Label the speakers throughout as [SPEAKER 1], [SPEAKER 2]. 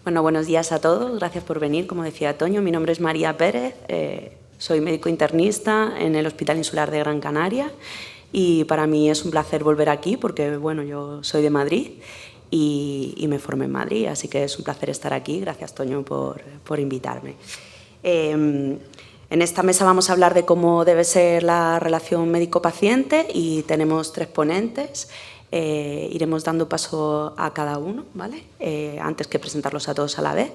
[SPEAKER 1] Bueno, buenos días a todos. Gracias por venir. Como decía Toño, mi nombre es María Pérez. Soy médico internista en el Hospital Insular de Gran Canaria y para mí es un placer volver aquí porque, bueno, yo soy de Madrid y me formé en Madrid, así que es un placer estar aquí. Gracias, Toño, por invitarme. En esta mesa vamos a hablar de cómo debe ser la relación médico-paciente y tenemos 3 ponentes. Iremos dando paso a cada uno, ¿vale? Antes que presentarlos a todos a la vez.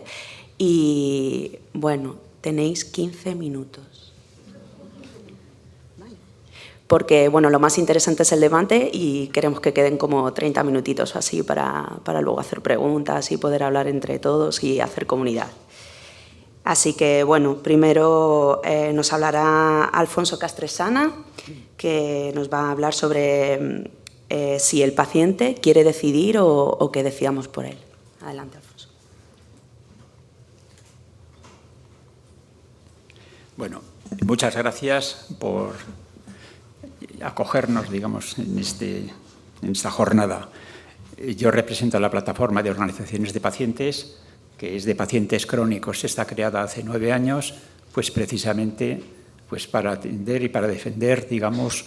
[SPEAKER 1] Y, bueno, tenéis 15 minutos. ¿Vale? Porque, bueno, lo más interesante es el debate y queremos que queden como 30 minutitos o así para luego hacer preguntas y poder hablar entre todos y hacer comunidad. Así que, bueno, primero nos hablará Alfonso Castresana, que nos va a hablar sobre si el paciente quiere decidir o que decidamos por él. Adelante, Alfonso.
[SPEAKER 2] Bueno, muchas gracias por acogernos, digamos, en esta jornada. Yo represento a la plataforma de organizaciones de pacientes, que es de pacientes crónicos. Está creada hace 9 años, pues precisamente pues para atender y para defender, digamos,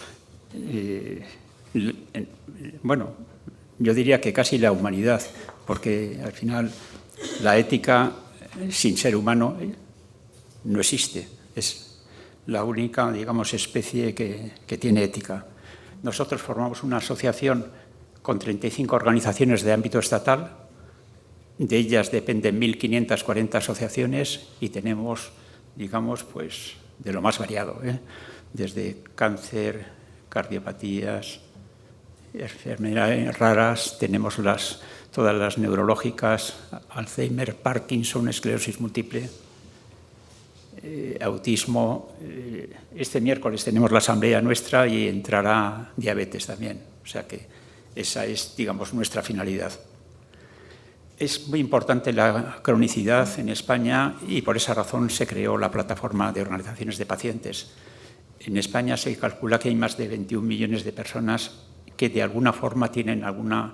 [SPEAKER 2] bueno, yo diría que casi la humanidad, porque al final la ética sin ser humano no existe. Es la única, digamos, especie que tiene ética. Nosotros formamos una asociación con 35 organizaciones de ámbito estatal. De ellas dependen 1.540 asociaciones y tenemos, digamos, pues de lo más variado, desde cáncer, cardiopatías, enfermedades raras, tenemos todas las neurológicas, Alzheimer, Parkinson, esclerosis múltiple, autismo. Este miércoles tenemos la asamblea nuestra y entrará diabetes también. O sea que esa es, digamos, nuestra finalidad. Es muy importante la cronicidad en España y por esa razón se creó la plataforma de organizaciones de pacientes. En España se calcula que hay más de 21 millones de personas que de alguna forma tienen algún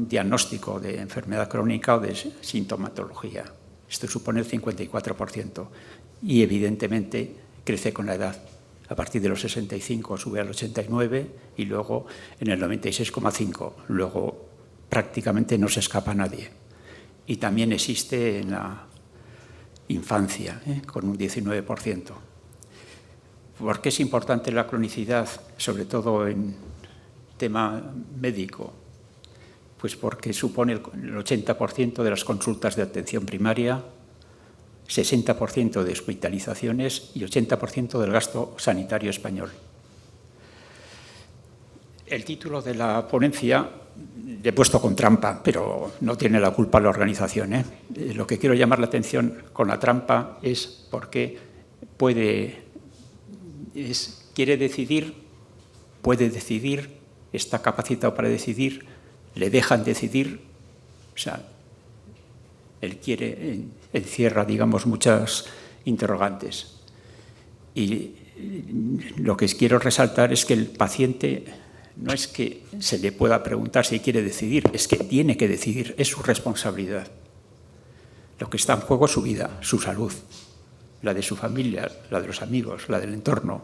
[SPEAKER 2] diagnóstico de enfermedad crónica o de sintomatología. Esto supone el 54% y evidentemente crece con la edad. A partir de los 65 sube al 89 y luego en el 96,5. Luego prácticamente no se escapa nadie. Y también existe en la infancia, con un 19%. ¿Por qué es importante la cronicidad, sobre todo en tema médico? Pues porque supone el 80% de las consultas de atención primaria, 60% de hospitalizaciones y 80% del gasto sanitario español. El título de la ponencia le he puesto con trampa, pero no tiene la culpa la organización. Lo que quiero llamar la atención con la trampa es porque quiere decidir, puede decidir, está capacitado para decidir, le dejan decidir. O sea, él encierra, digamos, muchas interrogantes. Y lo que quiero resaltar es que el paciente no es que se le pueda preguntar si quiere decidir, es que tiene que decidir, es su responsabilidad. Lo que está en juego es su vida, su salud, la de su familia, la de los amigos, la del entorno,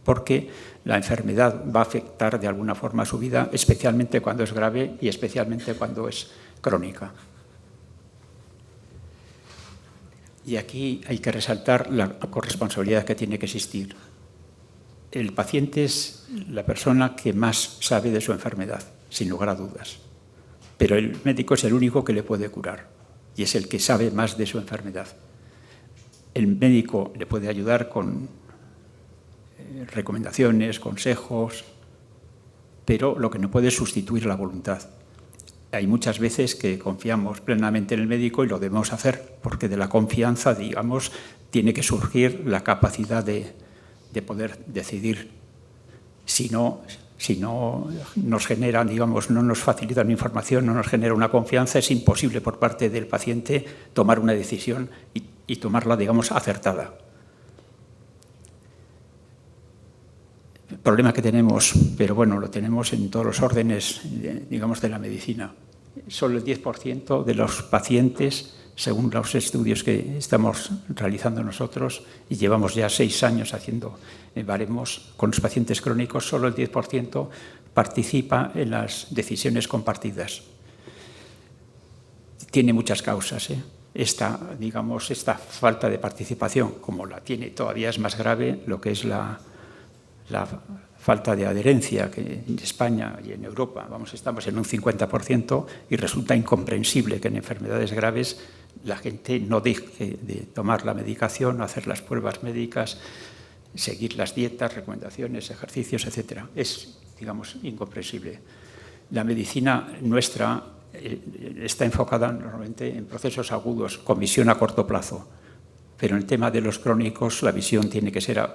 [SPEAKER 2] porque la enfermedad va a afectar de alguna forma a su vida, especialmente cuando es grave y especialmente cuando es crónica. Y aquí hay que resaltar la corresponsabilidad que tiene que existir. El paciente es la persona que más sabe de su enfermedad, sin lugar a dudas. Pero el médico es el único que le puede curar y es el que sabe más de su enfermedad. El médico le puede ayudar con recomendaciones, consejos, pero lo que no puede es sustituir la voluntad. Hay muchas veces que confiamos plenamente en el médico y lo debemos hacer, porque de la confianza, digamos, tiene que surgir la capacidad de poder decidir. Si no nos genera, digamos, no nos facilita una información, no nos genera una confianza, es imposible por parte del paciente tomar una decisión y tomarla, digamos, acertada. El problema que tenemos, pero bueno, lo tenemos en todos los órdenes, digamos, de la medicina. Solo el 10% de los pacientes según los estudios que estamos realizando nosotros, y llevamos ya 6 años haciendo baremos con los pacientes crónicos, solo el 10% participa en las decisiones compartidas. Tiene muchas causas, Esta falta de participación, como la tiene, todavía es más grave lo que es la falta de adherencia, que en España y en Europa estamos en un 50%, y resulta incomprensible que en enfermedades graves la gente no deje de tomar la medicación, hacer las pruebas médicas, seguir las dietas, recomendaciones, ejercicios, etc. Es, incomprensible. La medicina nuestra está enfocada normalmente en procesos agudos, con visión a corto plazo, pero en el tema de los crónicos la visión tiene que ser a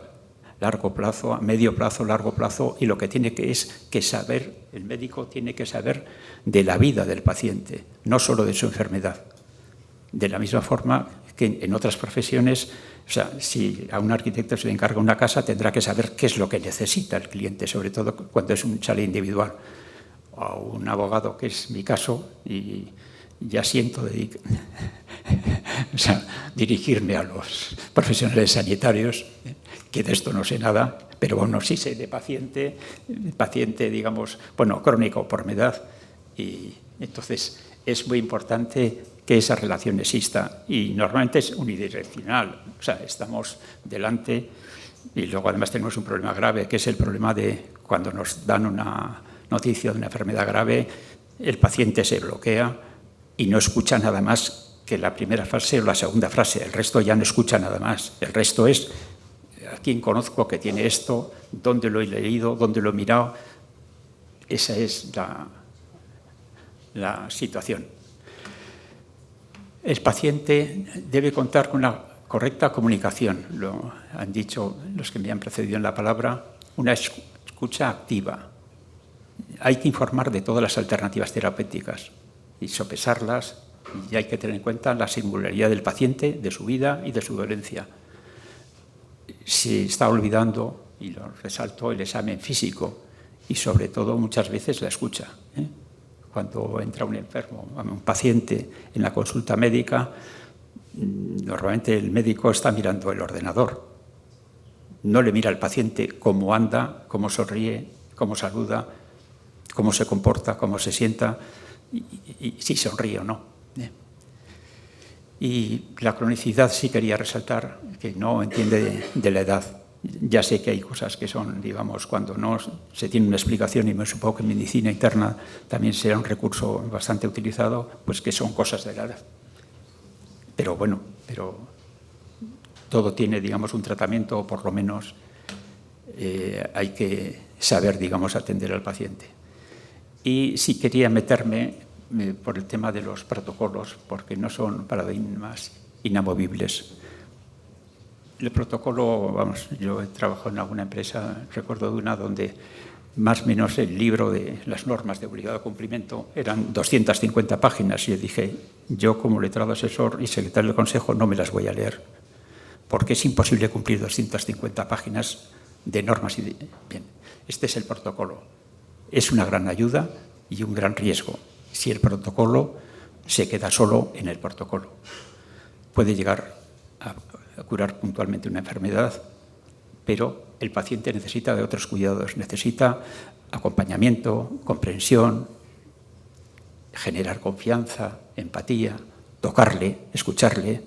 [SPEAKER 2] largo plazo, a medio plazo, largo plazo, y lo que tiene que saber, el médico tiene que saber de la vida del paciente, no solo de su enfermedad. De la misma forma que en otras profesiones, si a un arquitecto se le encarga una casa, tendrá que saber qué es lo que necesita el cliente, sobre todo cuando es un chalet individual. O a un abogado, que es mi caso, y ya siento dirigirme a los profesionales sanitarios, que de esto no sé nada, pero bueno, sí sé de paciente, crónico por mi edad, y entonces es muy importante que esa relación exista, y normalmente es unidireccional, estamos delante, y luego además tenemos un problema grave, que es el problema de cuando nos dan una noticia de una enfermedad grave, el paciente se bloquea y no escucha nada más que la primera frase o la segunda frase, el resto ya no escucha nada más, el resto es a quién conozco que tiene esto, dónde lo he leído, dónde lo he mirado. Esa es la situación. El paciente debe contar con una correcta comunicación, lo han dicho los que me han precedido en la palabra, una escucha activa. Hay que informar de todas las alternativas terapéuticas y sopesarlas, y hay que tener en cuenta la singularidad del paciente, de su vida y de su dolencia. Se está olvidando, y lo resalto, el examen físico y sobre todo muchas veces la escucha. Cuando entra un enfermo, un paciente en la consulta médica, normalmente el médico está mirando el ordenador. No le mira al paciente cómo anda, cómo sonríe, cómo saluda, cómo se comporta, cómo se sienta y si sonríe o no. Y la cronicidad sí quería resaltar que no entiende de la edad. Ya sé que hay cosas que son, cuando no se tiene una explicación, y me supongo que en medicina interna también será un recurso bastante utilizado, pues que son cosas de la edad. Pero bueno, todo tiene, un tratamiento, o por lo menos hay que saber, atender al paciente. Y sí quería meterme por el tema de los protocolos, porque no son paradigmas inamovibles. El protocolo, yo he trabajado en alguna empresa, recuerdo de una donde más o menos el libro de las normas de obligado cumplimiento eran 250 páginas, y yo dije, yo como letrado asesor y secretario del Consejo no me las voy a leer, porque es imposible cumplir 250 páginas de normas. Bien, este es el protocolo. Es una gran ayuda y un gran riesgo si el protocolo se queda solo en el protocolo. Puede llegar a curar puntualmente una enfermedad, pero el paciente necesita de otros cuidados, necesita acompañamiento, comprensión, generar confianza, empatía, tocarle, escucharle,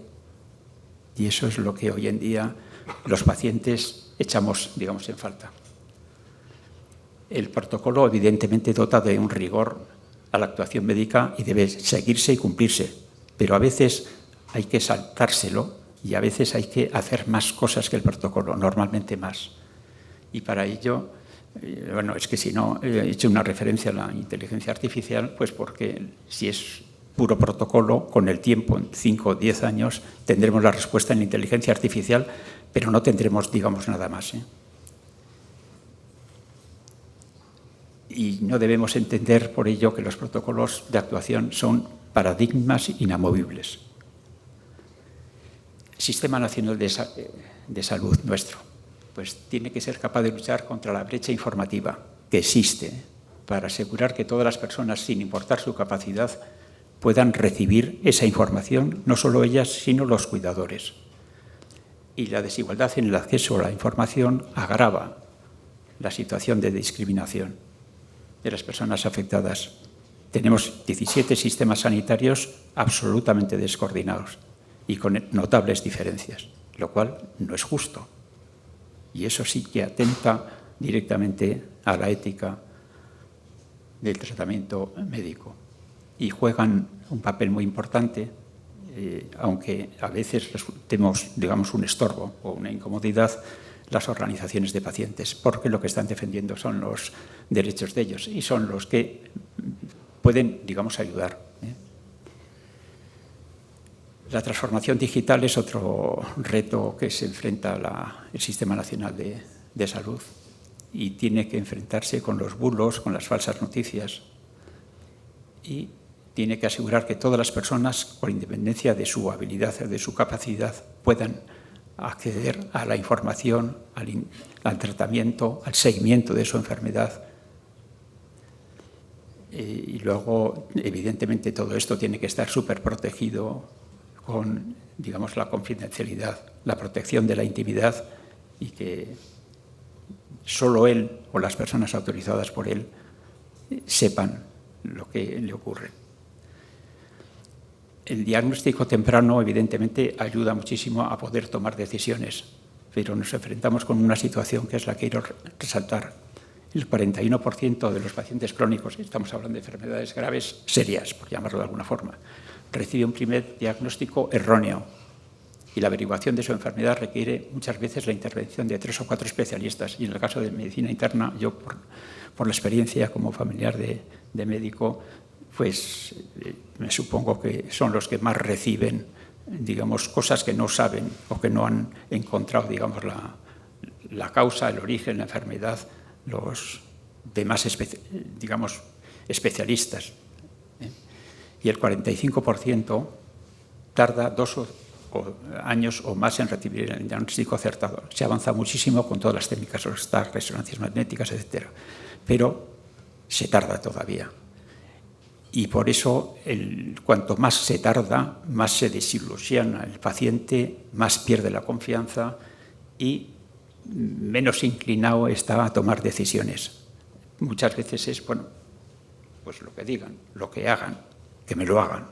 [SPEAKER 2] y eso es lo que hoy en día los pacientes echamos, en falta. El protocolo evidentemente dota de un rigor a la actuación médica y debe seguirse y cumplirse, pero a veces hay que saltárselo y a veces hay que hacer más cosas que el protocolo, normalmente más. Y para ello, es que si no, he hecho una referencia a la inteligencia artificial, pues porque si es puro protocolo, con el tiempo, en 5 o 10 años, tendremos la respuesta en la inteligencia artificial, pero no tendremos, nada más. Y no debemos entender por ello que los protocolos de actuación son paradigmas inamovibles. El Sistema Nacional de Salud nuestro, pues tiene que ser capaz de luchar contra la brecha informativa que existe para asegurar que todas las personas, sin importar su capacidad, puedan recibir esa información, no solo ellas, sino los cuidadores. Y la desigualdad en el acceso a la información agrava la situación de discriminación de las personas afectadas. Tenemos 17 sistemas sanitarios absolutamente descoordinados y con notables diferencias, lo cual no es justo. Y eso sí que atenta directamente a la ética del tratamiento médico. Y juegan un papel muy importante, aunque a veces resultemos, digamos, un estorbo o una incomodidad, las organizaciones de pacientes, porque lo que están defendiendo son los derechos de ellos y son los que pueden, digamos, ayudar. La transformación digital es otro reto que se enfrenta el Sistema Nacional de Salud y tiene que enfrentarse con los bulos, con las falsas noticias y tiene que asegurar que todas las personas, por independencia de su habilidad o de su capacidad, puedan acceder a la información, al tratamiento, al seguimiento de su enfermedad. Y luego, evidentemente, todo esto tiene que estar súper protegido con, digamos, la confidencialidad, la protección de la intimidad y que solo él o las personas autorizadas por él sepan lo que le ocurre. El diagnóstico temprano, evidentemente, ayuda muchísimo a poder tomar decisiones, pero nos enfrentamos con una situación que es la que quiero resaltar. El 41% de los pacientes crónicos, estamos hablando de enfermedades graves, serias, por llamarlo de alguna forma, recibe un primer diagnóstico erróneo y la averiguación de su enfermedad requiere muchas veces la intervención de 3 o 4 especialistas. Y en el caso de medicina interna, yo, por la experiencia como familiar de médico, pues me supongo que son los que más reciben, digamos, cosas que no saben o que no han encontrado, digamos, la causa, el origen, la enfermedad, los demás, digamos, especialistas. Y el 45% tarda 2 años o más en recibir el diagnóstico acertado. Se avanza muchísimo con todas las técnicas, los TAC, resonancias magnéticas, etc. Pero se tarda todavía. Y por eso, cuanto más se tarda, más se desilusiona el paciente, más pierde la confianza y menos inclinado está a tomar decisiones. Muchas veces es, bueno, pues lo que digan, lo que hagan, que me lo hagan.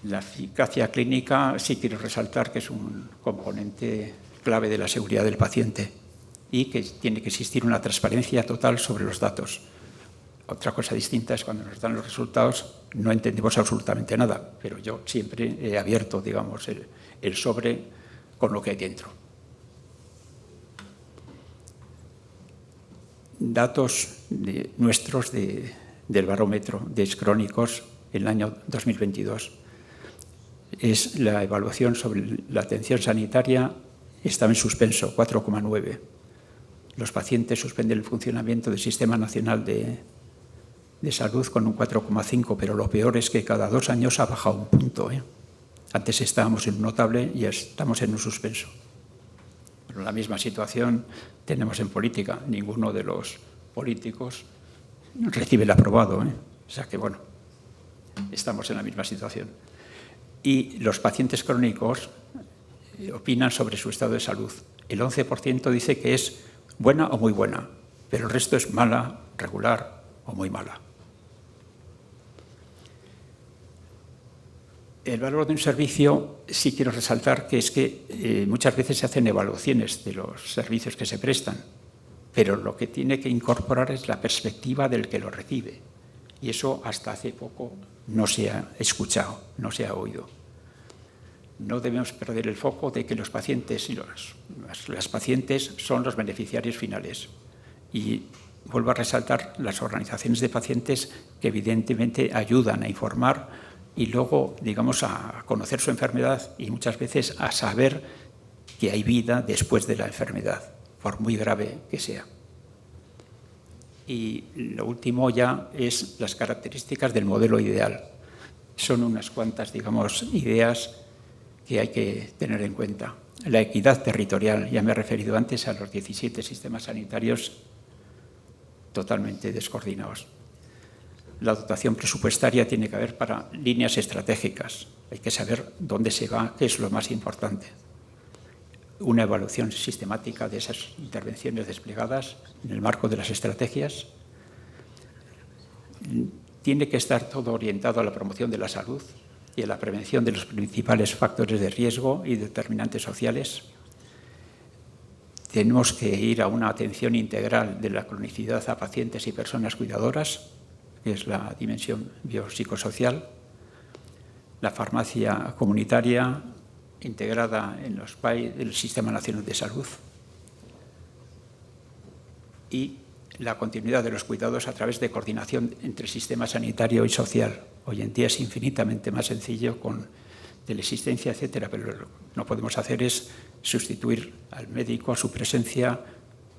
[SPEAKER 2] La eficacia clínica sí quiero resaltar que es un componente clave de la seguridad del paciente y que tiene que existir una transparencia total sobre los datos. Otra cosa distinta es cuando nos dan los resultados, no entendemos absolutamente nada, pero yo siempre he abierto, digamos, el sobre con lo que hay dentro. Datos nuestros del barómetro de crónicos en el año 2022. Es la evaluación sobre la atención sanitaria, estaba en suspenso, 4,9. Los pacientes suspenden el funcionamiento del Sistema Nacional de Salud con un 4,5, pero lo peor es que cada 2 años ha bajado un punto. Antes estábamos en un notable y estamos en un suspenso. Pero la misma situación tenemos en política. Ninguno de los políticos recibe el aprobado. O sea que, bueno, estamos en la misma situación. Y los pacientes crónicos opinan sobre su estado de salud. El 11% dice que es buena o muy buena, pero el resto es mala, regular o muy mala. El valor de un servicio sí quiero resaltar que es que muchas veces se hacen evaluaciones de los servicios que se prestan, pero lo que tiene que incorporar es la perspectiva del que lo recibe. Y eso hasta hace poco no se ha escuchado, no se ha oído. No debemos perder el foco de que los pacientes y las pacientes son los beneficiarios finales. Y vuelvo a resaltar las organizaciones de pacientes que evidentemente ayudan a informar y luego, digamos, a conocer su enfermedad y muchas veces a saber que hay vida después de la enfermedad, por muy grave que sea. Y lo último ya es las características del modelo ideal. Son unas cuantas, digamos, ideas que hay que tener en cuenta. La equidad territorial, ya me he referido antes a los 17 sistemas sanitarios totalmente descoordinados. la dotación presupuestaria tiene que haber para líneas estratégicas. Hay que saber dónde se va, qué es lo más importante. Una evaluación sistemática de esas intervenciones desplegadas en el marco de las estrategias. Tiene que estar todo orientado a la promoción de la salud y a la prevención de los principales factores de riesgo y determinantes sociales. Tenemos que ir a una atención integral de la cronicidad a pacientes y personas cuidadoras, que es la dimensión biopsicosocial. La farmacia comunitaria integrada en los PAI del Sistema Nacional de Salud. Y la continuidad de los cuidados a través de coordinación entre el sistema sanitario y social. Hoy en día es infinitamente más sencillo con teleasistencia, etcétera, pero lo que no podemos hacer es sustituir al médico, a su presencia,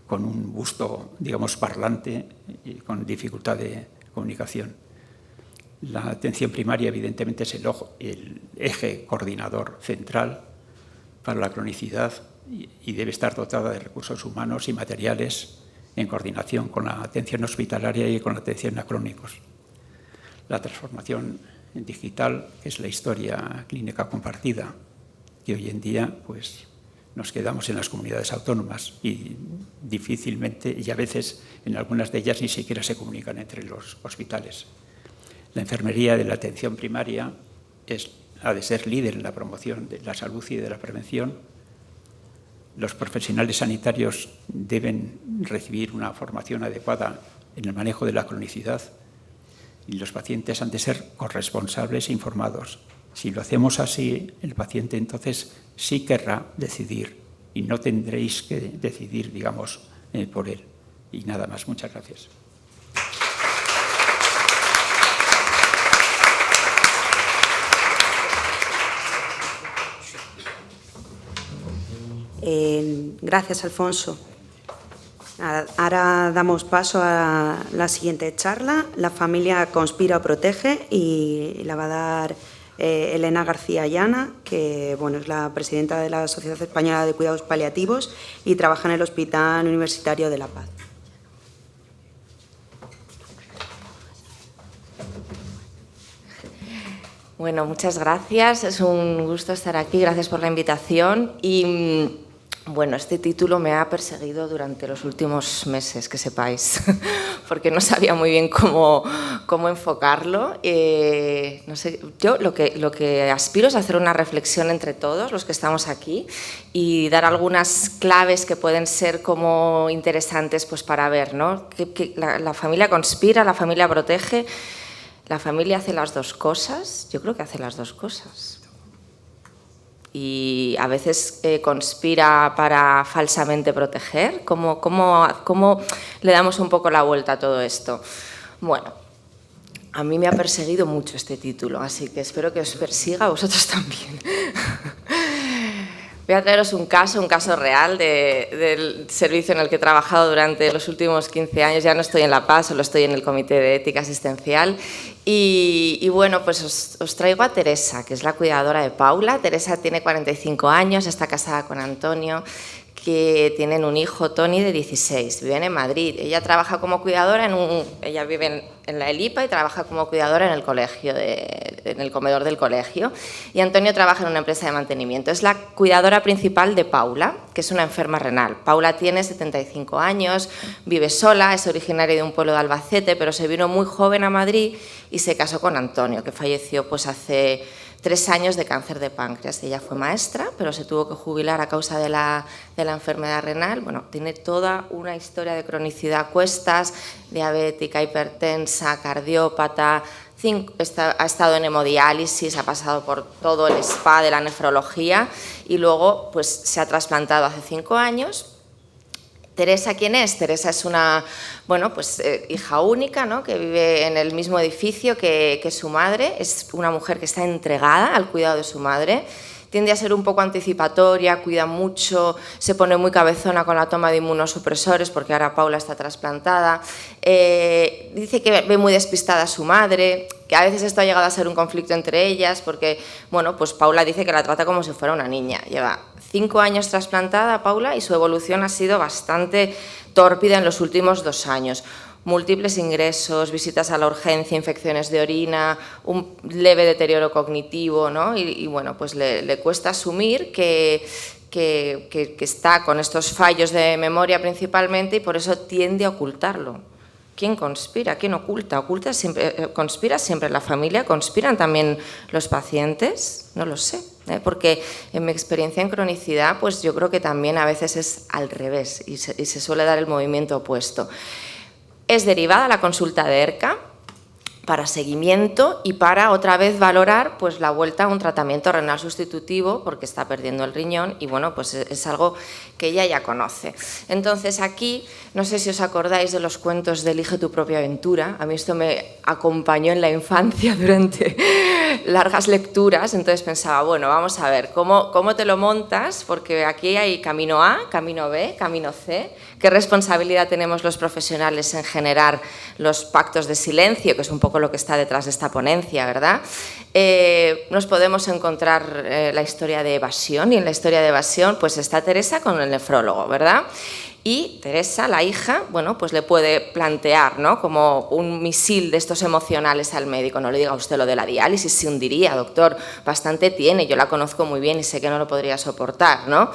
[SPEAKER 2] con un busto, digamos, parlante y con dificultad de comunicación. La atención primaria, evidentemente, es el eje coordinador central para la cronicidad y debe estar dotada de recursos humanos y materiales en coordinación con la atención hospitalaria y con la atención a crónicos. La transformación digital es la historia clínica compartida, que hoy en día pues, nos quedamos en las comunidades autónomas y difícilmente, y a veces en algunas de ellas ni siquiera se comunican entre los hospitales. La enfermería de la atención primaria ha de ser líder en la promoción de la salud y de la prevención. Los profesionales sanitarios deben recibir una formación adecuada en el manejo de la cronicidad y los pacientes han de ser corresponsables e informados. Si lo hacemos así, el paciente entonces sí querrá decidir y no tendréis que decidir, digamos, por él. Y nada más. Muchas gracias.
[SPEAKER 1] Gracias, Alfonso. Ahora damos paso a la siguiente charla. La familia conspira o protege, y la va a dar Elena García Llana, que bueno, es la presidenta de la Sociedad Española de Cuidados Paliativos y trabaja en el Hospital Universitario de La Paz.
[SPEAKER 3] Bueno, muchas gracias. Es un gusto estar aquí. Gracias por la invitación. Y bueno, este título me ha perseguido durante los últimos meses, que sepáis, porque no sabía muy bien cómo enfocarlo. No sé, yo lo que aspiro es hacer una reflexión entre todos los que estamos aquí y dar algunas claves que pueden ser como interesantes pues, para ver, ¿no? Que la familia conspira, la familia protege. ¿La familia hace las dos cosas? Yo creo que hace las dos cosas. Y a veces conspira para falsamente proteger. ¿Cómo le damos un poco la vuelta a todo esto? Bueno, a mí me ha perseguido mucho este título, así que espero que os persiga a vosotros también. Voy a traeros un caso real del servicio en el que he trabajado durante los últimos 15 años. Ya no estoy en La Paz, solo estoy en el Comité de Ética Asistencial. Y bueno, pues os traigo a Teresa, que es la cuidadora de Paula. Teresa tiene 45 años, está casada con Antonio, que tienen un hijo, Tony, de 16. Viven en Madrid. Ella trabaja como cuidadora ella vive en la ELIPA y trabaja como cuidadora en el colegio, en el comedor del colegio. Y Antonio trabaja en una empresa de mantenimiento. Es la cuidadora principal de Paula, que es una enferma renal. Paula tiene 75 años, vive sola, es originaria de un pueblo de Albacete, pero se vino muy joven a Madrid y se casó con Antonio, que falleció pues hace 3 años de cáncer de páncreas. Ella fue maestra, pero se tuvo que jubilar a causa de la enfermedad renal. Bueno, tiene toda una historia de cronicidad a cuestas, diabética, hipertensa, cardiópata, ha estado en hemodiálisis, ha pasado por todo el spa de la nefrología y luego pues, se ha trasplantado hace 5 años. Teresa, ¿quién es? Teresa es una hija única, ¿no? Que vive en el mismo edificio que su madre. Es una mujer que está entregada al cuidado de su madre. Tiende a ser un poco anticipatoria, cuida mucho, se pone muy cabezona con la toma de inmunosupresores porque ahora Paula está trasplantada. Dice que ve muy despistada a su madre, que a veces esto ha llegado a ser un conflicto entre ellas porque, bueno, pues Paula dice que la trata como si fuera una niña. Lleva 5 años trasplantada Paula y su evolución ha sido bastante tórpida en los últimos 2 años. múltiples ingresos, visitas a la urgencia, infecciones de orina, un leve deterioro cognitivo, ¿no? Y bueno, pues le cuesta asumir que está con estos fallos de memoria principalmente y por eso tiende a ocultarlo. ¿Quién conspira? ¿Quién oculta? ¿Conspira siempre la familia? ¿Conspiran también los pacientes? No lo sé, porque en mi experiencia en cronicidad, pues yo creo que también a veces es al revés y se suele dar el movimiento opuesto. Es derivada la consulta de ERCA para seguimiento y para otra vez valorar pues la vuelta a un tratamiento renal sustitutivo porque está perdiendo el riñón y bueno, pues es algo que ella ya conoce. Entonces aquí, no sé si os acordáis de los cuentos de Elige tu propia aventura, a mí esto me acompañó en la infancia durante largas lecturas, entonces pensaba, bueno, vamos a ver, ¿cómo te lo montas? Porque aquí hay camino A, camino B, camino C. ¿Qué responsabilidad tenemos los profesionales en generar los pactos de silencio, que es un poco lo que está detrás de esta ponencia, ¿verdad? Nos podemos encontrar la historia de evasión, y en la historia de evasión pues está Teresa con el nefrólogo, ¿verdad? Y Teresa, la hija, bueno, pues le puede plantear, ¿no?, como un misil de estos emocionales al médico. No le diga usted lo de la diálisis, se hundiría, doctor, bastante tiene, yo la conozco muy bien y sé que no lo podría soportar, ¿no?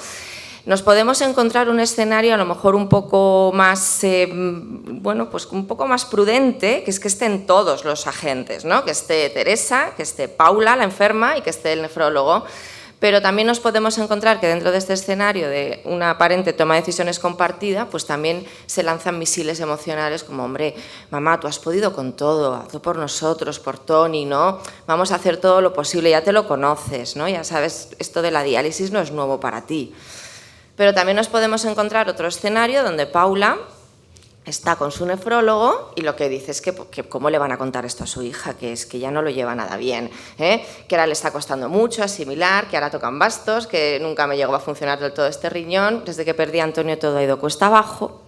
[SPEAKER 3] Nos podemos encontrar un escenario a lo mejor un poco más, bueno, pues un poco más prudente, que es que estén todos los agentes, ¿no? Que esté Teresa, que esté Paula, la enferma, y que esté el nefrólogo. Pero también nos podemos encontrar que dentro de este escenario de una aparente toma de decisiones compartida, pues también se lanzan misiles emocionales como, hombre, mamá, tú has podido con todo, hazlo por nosotros, por Tony, ¿no? Vamos a hacer todo lo posible, ya te lo conoces, ¿no? Ya sabes, esto de la diálisis no es nuevo para ti. Pero también nos podemos encontrar otro escenario donde Paula está con su nefrólogo y lo que dice es que cómo le van a contar esto a su hija, que es que ya no lo lleva nada bien, que ahora le está costando mucho asimilar, que ahora tocan bastos, que nunca me llegó a funcionar del todo este riñón, desde que perdí a Antonio todo ha ido cuesta abajo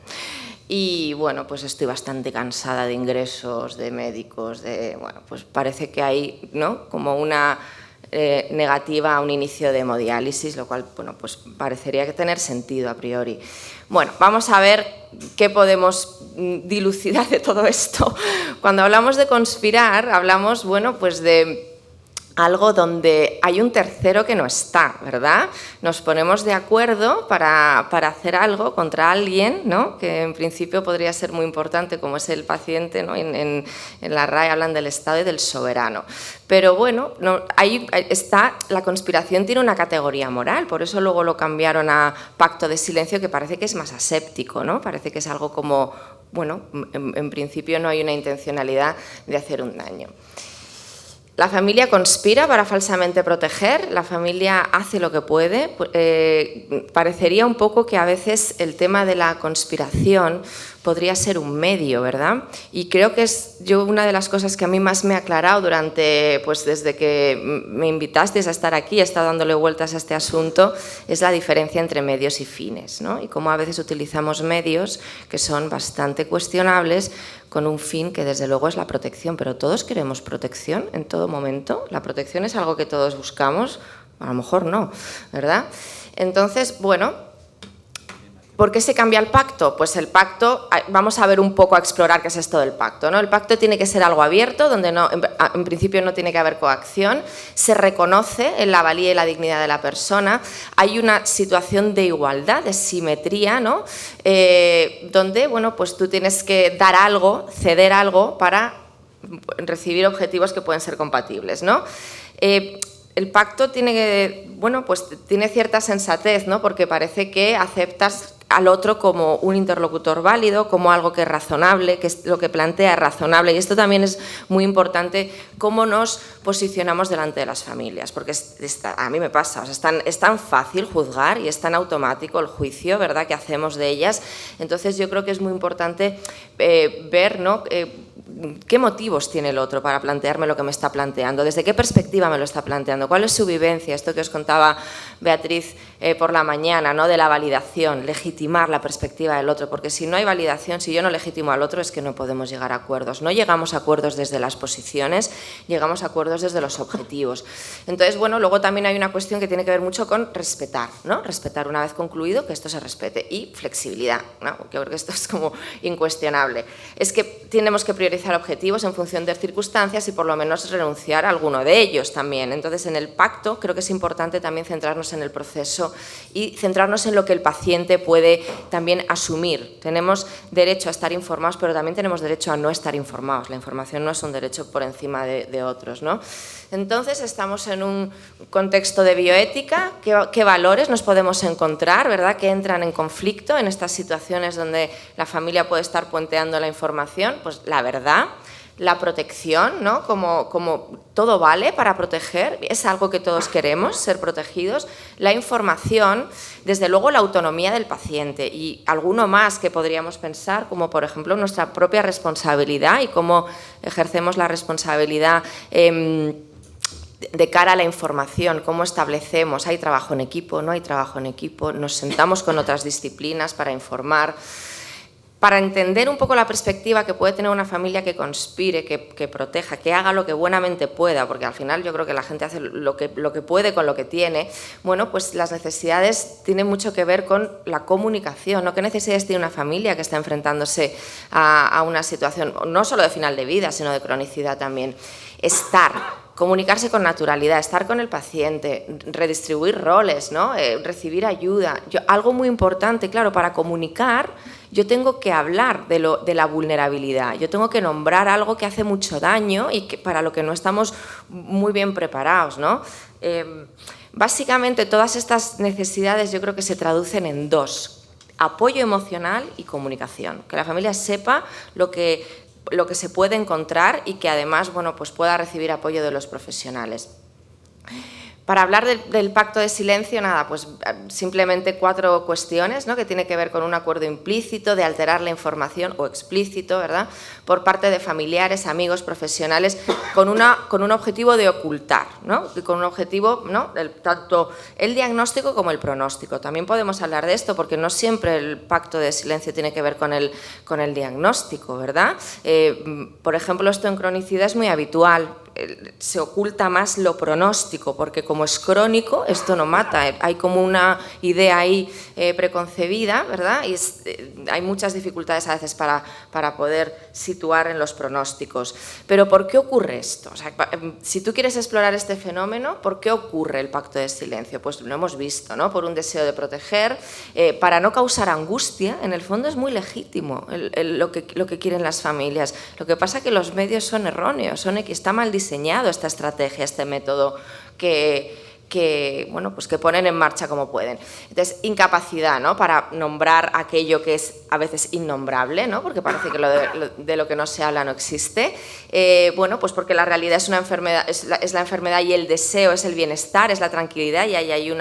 [SPEAKER 3] y bueno, pues estoy bastante cansada de ingresos, de médicos, bueno, pues parece que hay, ¿no?, como una negativa a un inicio de hemodiálisis, lo cual, bueno, pues parecería que tener sentido a priori. Bueno, vamos a ver qué podemos dilucidar de todo esto. Cuando hablamos de conspirar, hablamos, bueno, pues de algo donde hay un tercero que no está, ¿verdad? Nos ponemos de acuerdo para hacer algo contra alguien, ¿no?, que en principio podría ser muy importante, como es el paciente, ¿no? En la RAE hablan del Estado y del soberano. Pero bueno, ahí está, la conspiración tiene una categoría moral, por eso luego lo cambiaron a pacto de silencio, que parece que es más aséptico, ¿no? Parece que es algo como, bueno, en principio no hay una intencionalidad de hacer un daño. La familia conspira para falsamente proteger, la familia hace lo que puede. Parecería un poco que a veces el tema de la conspiración podría ser un medio, ¿verdad? Y creo que es una de las cosas que a mí más me ha aclarado durante, pues desde que me invitasteis a estar aquí, he estado dándole vueltas a este asunto, es la diferencia entre medios y fines, ¿no? Y cómo a veces utilizamos medios que son bastante cuestionables con un fin que desde luego es la protección, pero todos queremos protección en todo momento. La protección es algo que todos buscamos, a lo mejor no, ¿verdad? Entonces, bueno, ¿por qué se cambia el pacto? Pues el pacto, vamos a ver un poco, a explorar qué es esto del pacto, ¿no? El pacto tiene que ser algo abierto, donde en principio no tiene que haber coacción, se reconoce en la valía y la dignidad de la persona, hay una situación de igualdad, de simetría, ¿no? Donde, bueno, pues tú tienes que dar algo, ceder algo para recibir objetivos que pueden ser compatibles, ¿no? El pacto tiene, bueno, pues tiene cierta sensatez, ¿no? Porque parece que aceptas al otro como un interlocutor válido, como algo que es razonable, que es lo que plantea es razonable. Y esto también es muy importante, cómo nos posicionamos delante de las familias, porque a mí me pasa, o sea, es tan fácil juzgar y es tan automático el juicio, ¿verdad?, que hacemos de ellas. Entonces yo creo que es muy importante ver, ¿no?, ¿qué motivos tiene el otro para plantearme lo que me está planteando? ¿Desde qué perspectiva me lo está planteando? ¿Cuál es su vivencia? Esto que os contaba Beatriz por la mañana, ¿no? De la validación, legitimar la perspectiva del otro, porque si no hay validación, si yo no legitimo al otro, es que no podemos llegar a acuerdos. No llegamos a acuerdos desde las posiciones, llegamos a acuerdos desde los objetivos. Entonces, bueno, luego también hay una cuestión que tiene que ver mucho con respetar, ¿no? Respetar una vez concluido que esto se respete, y flexibilidad, ¿no? Porque yo creo que esto es como incuestionable. Es que tenemos que priorizar objetivos en función de circunstancias y por lo menos renunciar a alguno de ellos también. Entonces, en el pacto creo que es importante también centrarnos en el proceso y centrarnos en lo que el paciente puede también asumir. Tenemos derecho a estar informados, pero también tenemos derecho a no estar informados. La información no es un derecho por encima de otros, ¿no? Entonces, estamos en un contexto de bioética. ¿Qué valores nos podemos encontrar, verdad? Que entran en conflicto en estas situaciones donde la familia puede estar puenteando la información. Pues la verdad, la protección, ¿no? Como todo vale para proteger, es algo que todos queremos, ser protegidos. La información, desde luego la autonomía del paciente, y alguno más que podríamos pensar, como por ejemplo nuestra propia responsabilidad y cómo ejercemos la responsabilidad de cara a la información, cómo establecemos, hay trabajo en equipo, no hay trabajo en equipo, nos sentamos con otras disciplinas para informar, para entender un poco la perspectiva que puede tener una familia que conspire, que proteja, que haga lo que buenamente pueda, porque al final yo creo que la gente hace lo que puede con lo que tiene. Bueno, pues las necesidades tienen mucho que ver con la comunicación, ¿no? ¿Qué necesidades tiene una familia que está enfrentándose a una situación, no solo de final de vida, sino de cronicidad también? Comunicarse con naturalidad, estar con el paciente, redistribuir roles, ¿no? Recibir ayuda. Algo muy importante, claro, para comunicar yo tengo que hablar de la vulnerabilidad, yo tengo que nombrar algo que hace mucho daño y para lo que no estamos muy bien preparados, ¿no? Básicamente todas estas necesidades yo creo que se traducen en dos: apoyo emocional y comunicación. Que la familia sepa lo que se puede encontrar y que además, bueno, pues pueda recibir apoyo de los profesionales. Para hablar del pacto de silencio, nada, pues simplemente 4 cuestiones, ¿no? Que tiene que ver con un acuerdo implícito de alterar la información, o explícito, ¿verdad?, por parte de familiares, amigos, profesionales, con un objetivo de ocultar, ¿no? Y con un objetivo, ¿no?, tanto el diagnóstico como el pronóstico. También podemos hablar de esto porque no siempre el pacto de silencio tiene que ver con el diagnóstico, ¿verdad? Por ejemplo, esto en cronicidad es muy habitual. Se oculta más lo pronóstico, porque como es crónico, esto no mata. Hay como una idea ahí preconcebida, ¿verdad? Y hay muchas dificultades a veces para poder situar en los pronósticos. Pero ¿por qué ocurre esto? O sea, si tú quieres explorar este fenómeno, ¿por qué ocurre el pacto de silencio? Pues lo hemos visto, ¿no? Por un deseo de proteger, para no causar angustia. En el fondo es muy legítimo lo que quieren las familias. Lo que pasa es que los medios son erróneos, está mal diseñado esta estrategia, este método bueno, pues que ponen en marcha como pueden. Entonces, incapacidad, ¿no?, para nombrar aquello que es a veces innombrable, ¿no?, porque parece que de lo que no se habla no existe. Bueno, pues porque la realidad es una enfermedad, es la enfermedad, y el deseo es el bienestar, es la tranquilidad, y ahí hay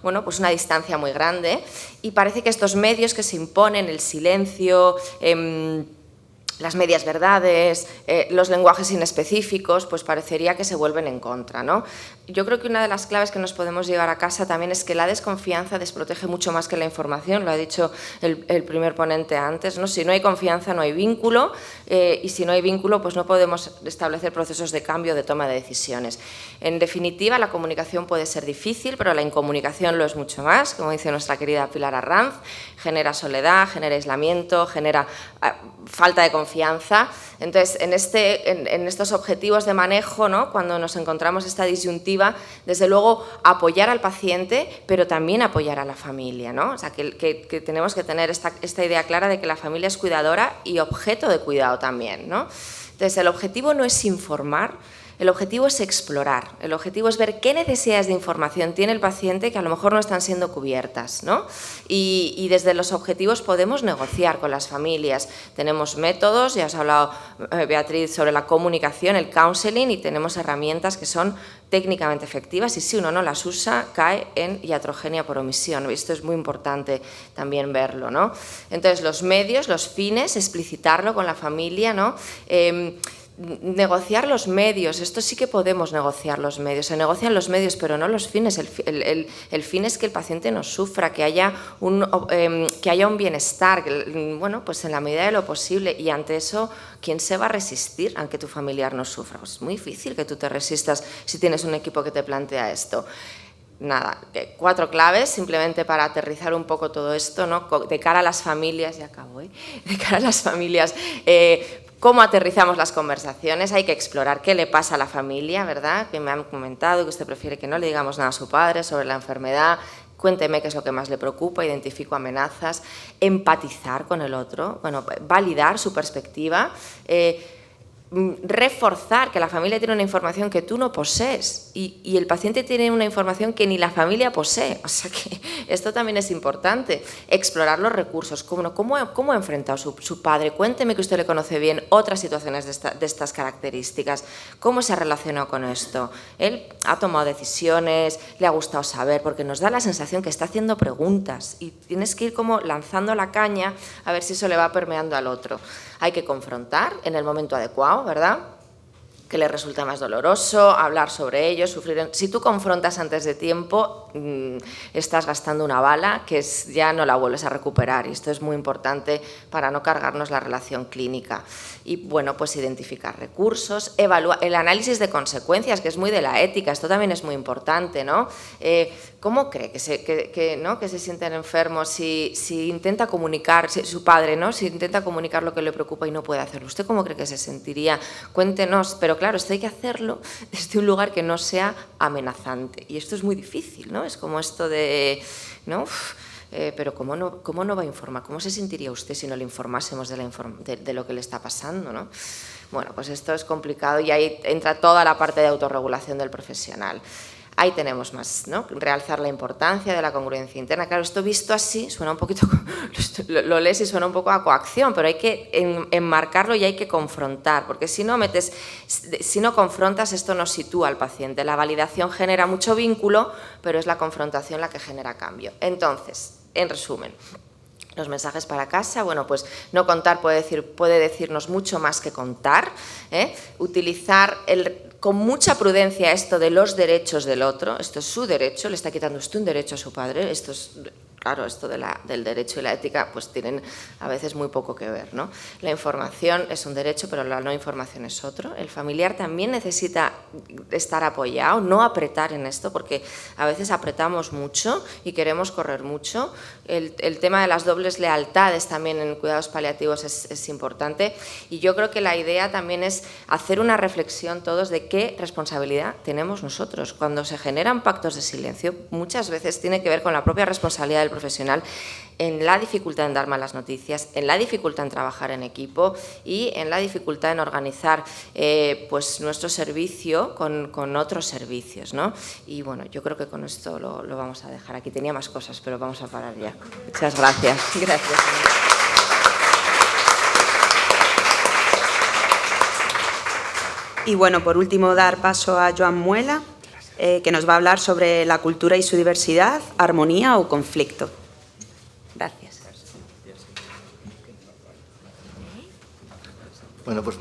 [SPEAKER 3] bueno, pues una distancia muy grande. Y parece que estos medios que se imponen, el silencio, las medias verdades, los lenguajes inespecíficos, pues parecería que se vuelven en contra, ¿no? Yo creo que una de las claves que nos podemos llevar a casa también es que la desconfianza desprotege mucho más que la información, lo ha dicho el primer ponente antes, ¿no? Si no hay confianza no hay vínculo, y si no hay vínculo pues no podemos establecer procesos de cambio, de toma de decisiones. En definitiva, la comunicación puede ser difícil, pero la incomunicación lo es mucho más, como dice nuestra querida Pilar Arranz, genera soledad, genera aislamiento, genera falta de confianza. Entonces, en estos objetivos de manejo, ¿no?, cuando nos encontramos esta disyuntiva, desde luego apoyar al paciente, pero también apoyar a la familia, ¿no? O sea, que tenemos que tener esta idea clara de que la familia es cuidadora y objeto de cuidado también, ¿no? Entonces, el objetivo no es informar, El objetivo es explorar, el objetivo es ver qué necesidades de información tiene el paciente que a lo mejor no están siendo cubiertas, ¿no? Y desde los objetivos podemos negociar con las familias. Tenemos métodos, ya os ha hablado Beatriz sobre la comunicación, el counseling, y tenemos herramientas que son técnicamente efectivas, y si uno no las usa, cae en iatrogenia por omisión. Esto es muy importante también verlo, ¿no? Entonces, los medios, los fines, explicitarlo con la familia, ¿no? Negociar los medios, esto sí que podemos negociar los medios, se negocian los medios pero no los fines, el fin es que el paciente no sufra, que haya un bienestar, bueno, pues en la medida de lo posible, y ante eso, ¿quién se va a resistir aunque tu familiar no sufra? Pues es muy difícil que tú te resistas si tienes un equipo que te plantea esto. Nada, 4 claves simplemente para aterrizar un poco todo esto, ¿no? De cara a las familias, ya acabo, de cara a las familias, ¿cómo aterrizamos las conversaciones? Hay que explorar qué le pasa a la familia, ¿verdad? Que me han comentado que usted prefiere que no le digamos nada a su padre sobre la enfermedad. Cuénteme qué es lo que más le preocupa, identifico amenazas. Empatizar con el otro, bueno, validar su perspectiva. Reforzar que la familia tiene una información que tú no posees y el paciente tiene una información que ni la familia posee. O sea que esto también es importante. Explorar los recursos. ¿Cómo ha enfrentado su padre? Cuénteme que usted le conoce bien otras situaciones de estas características. ¿Cómo se ha relacionado con esto? Él ha tomado decisiones, le ha gustado saber, porque nos da la sensación que está haciendo preguntas y tienes que ir como lanzando la caña a ver si eso le va permeando al otro. Hay que confrontar en el momento adecuado, ¿verdad? Que le resulta más doloroso, hablar sobre ello, sufrir. Si tú confrontas antes de tiempo, estás gastando una bala que ya no la vuelves a recuperar, y esto es muy importante para no cargarnos la relación clínica. Y bueno, pues identificar recursos, evaluar el análisis de consecuencias, que es muy de la ética, esto también es muy importante, ¿no? ¿Cómo cree que se sienten enfermos si intenta comunicar, su padre, ¿no? Si intenta comunicar lo que le preocupa y no puede hacerlo? ¿Usted cómo cree que se sentiría? Cuéntenos, pero claro, esto hay que hacerlo desde un lugar que no sea amenazante. Y esto es muy difícil, ¿no? Es como esto de, ¿no? Pero ¿cómo no va a informar? ¿Cómo se sentiría usted si no le informásemos de lo que le está pasando, ¿no? Bueno, pues esto es complicado y ahí entra toda la parte de autorregulación del profesional. Ahí tenemos más, ¿no? Realzar la importancia de la congruencia interna. Claro, esto visto así suena un poquito, lo lees y suena un poco a coacción, pero hay que enmarcarlo y hay que confrontar, porque si no confrontas, esto no sitúa al paciente. La validación genera mucho vínculo, pero es la confrontación la que genera cambio. Entonces, en resumen, los mensajes para casa, bueno, pues no contar puede decirnos mucho más que contar, utilizar con mucha prudencia esto de los derechos del otro. Esto es su derecho, le está quitando usted un derecho a su padre. Esto es, claro, esto del derecho y la ética pues tienen a veces muy poco que ver, ¿no? La información es un derecho, pero la no información es otro. El familiar también necesita estar apoyado, no apretar en esto, porque a veces apretamos mucho y queremos correr mucho. El tema de las dobles lealtades también en cuidados paliativos es importante, y yo creo que la idea también es hacer una reflexión todos de qué responsabilidad tenemos nosotros. Cuando se generan pactos de silencio, muchas veces tiene que ver con la propia responsabilidad del profesional en la dificultad en dar malas noticias, en la dificultad en trabajar en equipo y en la dificultad en organizar pues nuestro servicio con otros servicios, ¿no? Y bueno, yo creo que con esto lo vamos a dejar aquí. Tenía más cosas, pero vamos a parar ya. Muchas gracias. Gracias.
[SPEAKER 1] Y bueno, por último, dar paso a Joan Muela, que nos va a hablar sobre la cultura y su diversidad, armonía o conflicto. Gracias.
[SPEAKER 4] Bueno, pues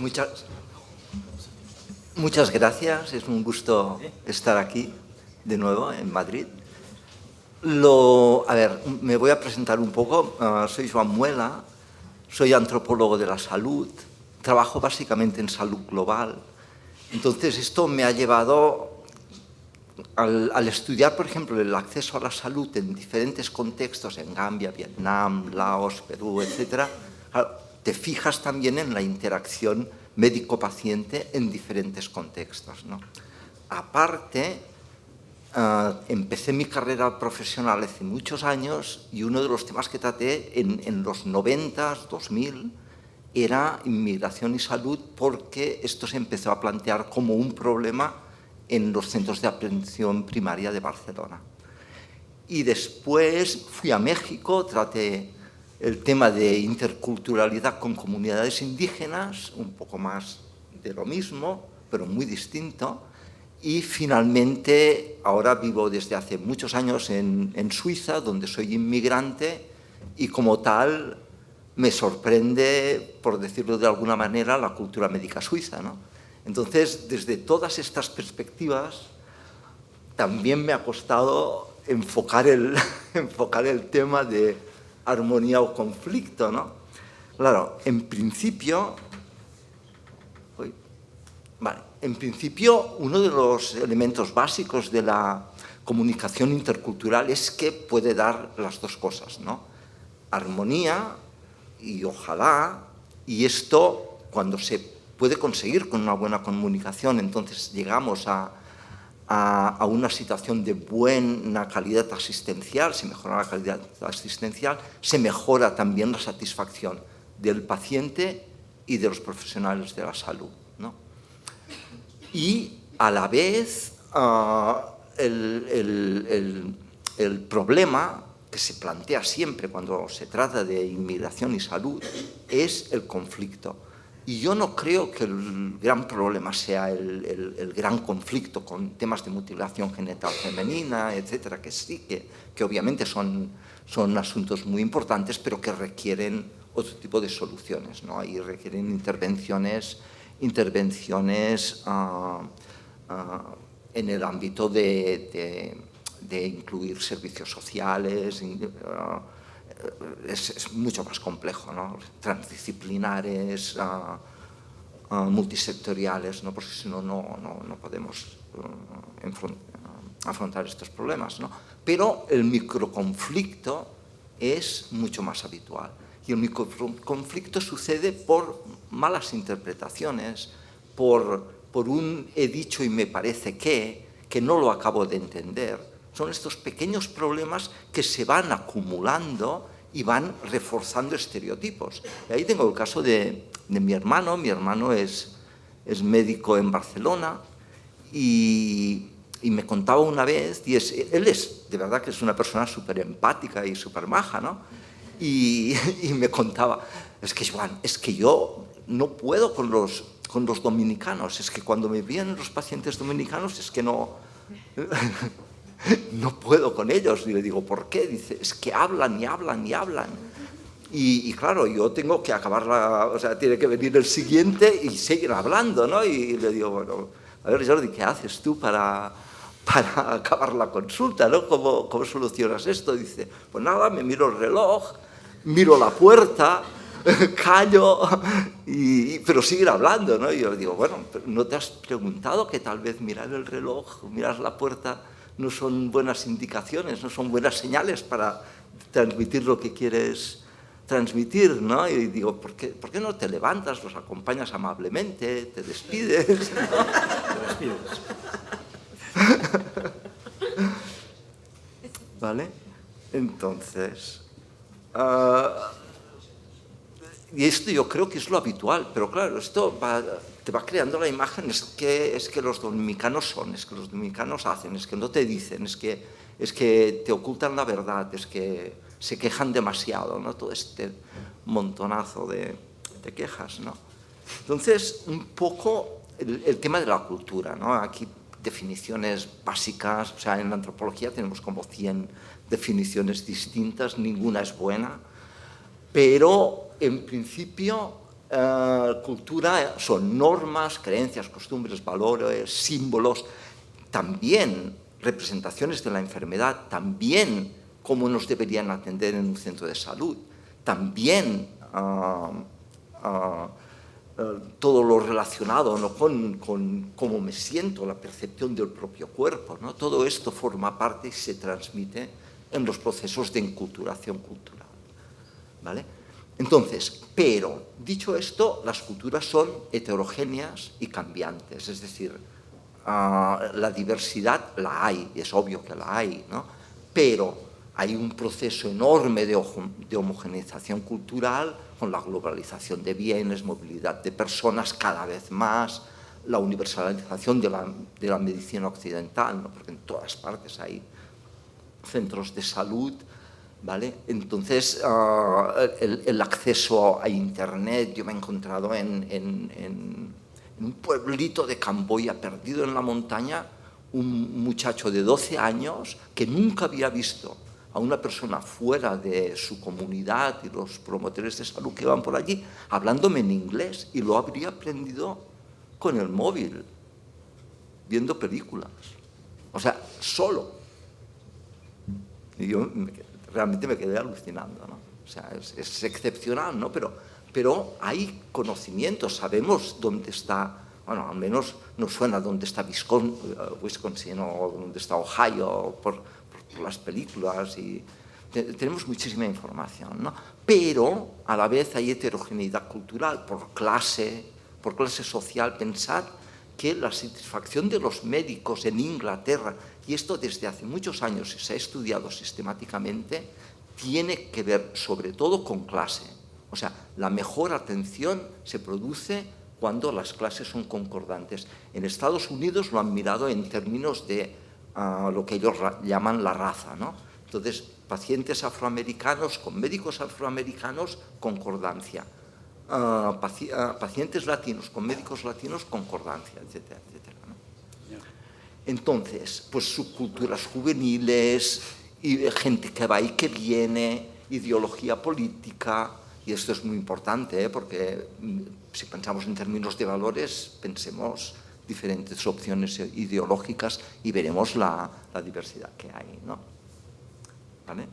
[SPEAKER 4] muchas gracias. Es un gusto estar aquí de nuevo en Madrid. A ver, me voy a presentar un poco. Soy Joan Muela, soy antropólogo de la salud, trabajo básicamente en salud global. Entonces, esto me ha llevado, al estudiar, por ejemplo, el acceso a la salud en diferentes contextos, en Gambia, Vietnam, Laos, Perú, etc., te fijas también en la interacción médico-paciente en diferentes contextos, ¿no? Aparte, empecé mi carrera profesional hace muchos años y uno de los temas que traté en los 90, 2000, era inmigración y salud, porque esto se empezó a plantear como un problema en los centros de atención primaria de Barcelona. Y después fui a México, traté el tema de interculturalidad con comunidades indígenas, un poco más de lo mismo, pero muy distinto. Y finalmente, ahora vivo desde hace muchos años en Suiza, donde soy inmigrante, y como tal me sorprende, por decirlo de alguna manera, la cultura médica suiza, ¿no? Entonces, desde todas estas perspectivas, también me ha costado enfocar el tema de armonía o conflicto, ¿no? Claro, en principio, uno de los elementos básicos de la comunicación intercultural es que puede dar las dos cosas, ¿no? Armonía y ojalá, y esto cuando se puede conseguir con una buena comunicación, entonces llegamos a una situación de buena calidad asistencial, se mejora la calidad asistencial, se mejora también la satisfacción del paciente y de los profesionales de la salud, ¿no? Y a la vez el problema que se plantea siempre cuando se trata de inmigración y salud es el conflicto. Y yo no creo que el gran problema sea el gran conflicto con temas de mutilación genital femenina, etcétera, que sí, que obviamente son asuntos muy importantes, pero que requieren otro tipo de soluciones, ¿no? Ahí requieren intervenciones en el ámbito de incluir servicios sociales, es mucho más complejo, ¿no? Transdisciplinares, multisectoriales, ¿no? Porque si no, no podemos afrontar estos problemas, ¿no? Pero el microconflicto es mucho más habitual. Y el microconflicto sucede por malas interpretaciones, por un he dicho y me parece que no lo acabo de entender. Son estos pequeños problemas que se van acumulando y van reforzando estereotipos. Y ahí tengo el caso de mi hermano. Mi hermano es médico en Barcelona y me contaba una vez, él es, de verdad que es una persona súper empática y súper maja, ¿no? Y me contaba, es que Joan, es que yo no puedo con los dominicanos, es que cuando me vienen los pacientes dominicanos es que no puedo con ellos. Y le digo, ¿por qué? Dice, es que hablan y hablan y hablan. Y claro, yo tengo que acabar o sea, tiene que venir el siguiente y seguir hablando, ¿no? Y le digo, bueno, a ver, Jordi, ¿qué haces tú para acabar la consulta, ¿no? ¿Cómo solucionas esto? Dice, pues nada, me miro el reloj, miro la puerta, callo, pero seguir hablando, ¿no? Y yo le digo, bueno, ¿no te has preguntado que tal vez mirar el reloj, mirar la puerta, no son buenas indicaciones, no son buenas señales para transmitir lo que quieres transmitir, ¿no? Y digo, ¿por qué no te levantas, los acompañas amablemente, te despides, ¿no?
[SPEAKER 2] Te despides.
[SPEAKER 4] ¿Vale? Entonces, y esto yo creo que es lo habitual, pero claro, esto te va creando la imagen, es que los dominicanos es que los dominicanos hacen, es que no te dicen, es que te ocultan la verdad, es que se quejan demasiado, ¿no? Todo este montonazo de quejas, ¿no? Entonces, un poco el tema de la cultura, ¿no? Aquí definiciones básicas, o sea, en la antropología tenemos como 100 definiciones distintas, ninguna es buena, pero en principio cultura son normas, creencias, costumbres, valores, símbolos, también representaciones de la enfermedad, también cómo nos deberían atender en un centro de salud, también todo lo relacionado, ¿no? con cómo me siento, la percepción del propio cuerpo, ¿no? Todo esto forma parte y se transmite en los procesos de enculturación cultural, ¿vale? Entonces, pero, dicho esto, las culturas son heterogéneas y cambiantes, es decir, la diversidad la hay, es obvio que la hay, ¿no? Pero hay un proceso enorme de homogeneización cultural con la globalización de bienes, movilidad de personas cada vez más, la universalización de la medicina occidental, ¿no? Porque en todas partes hay centros de salud, ¿vale? Entonces, el acceso a Internet, yo me he encontrado en un pueblito de Camboya perdido en la montaña, un muchacho de 12 años que nunca había visto a una persona fuera de su comunidad y los promotores de salud que van por allí hablándome en inglés, y lo habría aprendido con el móvil, viendo películas, o sea, solo. Y yo realmente me quedé alucinando, ¿no? O sea, es excepcional, ¿no? Pero hay conocimientos, sabemos dónde está, bueno, al menos nos suena dónde está Wisconsin o dónde está Ohio por las películas, y tenemos muchísima información, ¿no? Pero a la vez hay heterogeneidad cultural por clase social. Pensad que la satisfacción de los médicos en Inglaterra, y esto desde hace muchos años se ha estudiado sistemáticamente, tiene que ver sobre todo con clase. O sea, la mejor atención se produce cuando las clases son concordantes. En Estados Unidos lo han mirado en términos de lo que ellos llaman la raza, ¿no? Entonces, pacientes afroamericanos con médicos afroamericanos, concordancia. Pacientes latinos con médicos latinos, concordancia, etcétera, etcétera, ¿no? Entonces, pues subculturas juveniles, y gente que va y que viene, ideología política, y esto es muy importante, porque si pensamos en términos de valores, pensemos diferentes opciones ideológicas y veremos la diversidad que hay, ¿no? ¿Vale?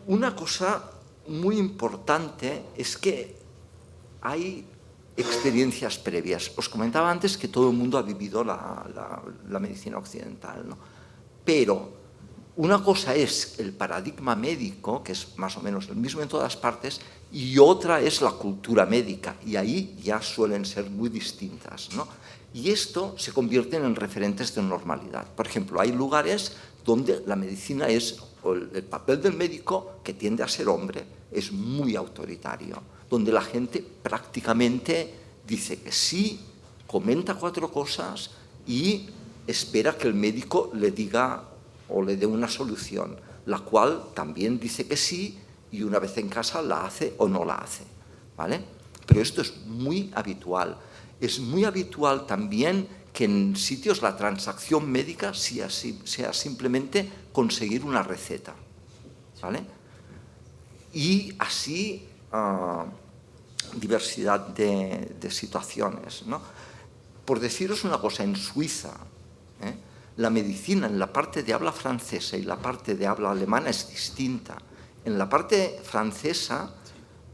[SPEAKER 4] Una cosa muy importante es que hay experiencias previas. Os comentaba antes que todo el mundo ha vivido la medicina occidental, ¿no? Pero una cosa es el paradigma médico, que es más o menos el mismo en todas partes, y otra es la cultura médica, y ahí ya suelen ser muy distintas, ¿no? Y esto se convierte en referentes de normalidad. Por ejemplo, hay lugares donde la medicina el papel del médico, que tiende a ser hombre, es muy autoritario, donde la gente prácticamente dice que sí, comenta 4 cosas y espera que el médico le diga o le dé una solución, la cual también dice que sí, y una vez en casa la hace o no la hace, ¿vale? Pero esto es muy habitual. Es muy habitual también que en sitios la transacción médica sea simplemente conseguir una receta, ¿vale? Y así diversidad de situaciones, ¿no? Por deciros una cosa, en Suiza, la medicina en la parte de habla francesa y la parte de habla alemana es distinta. En la parte francesa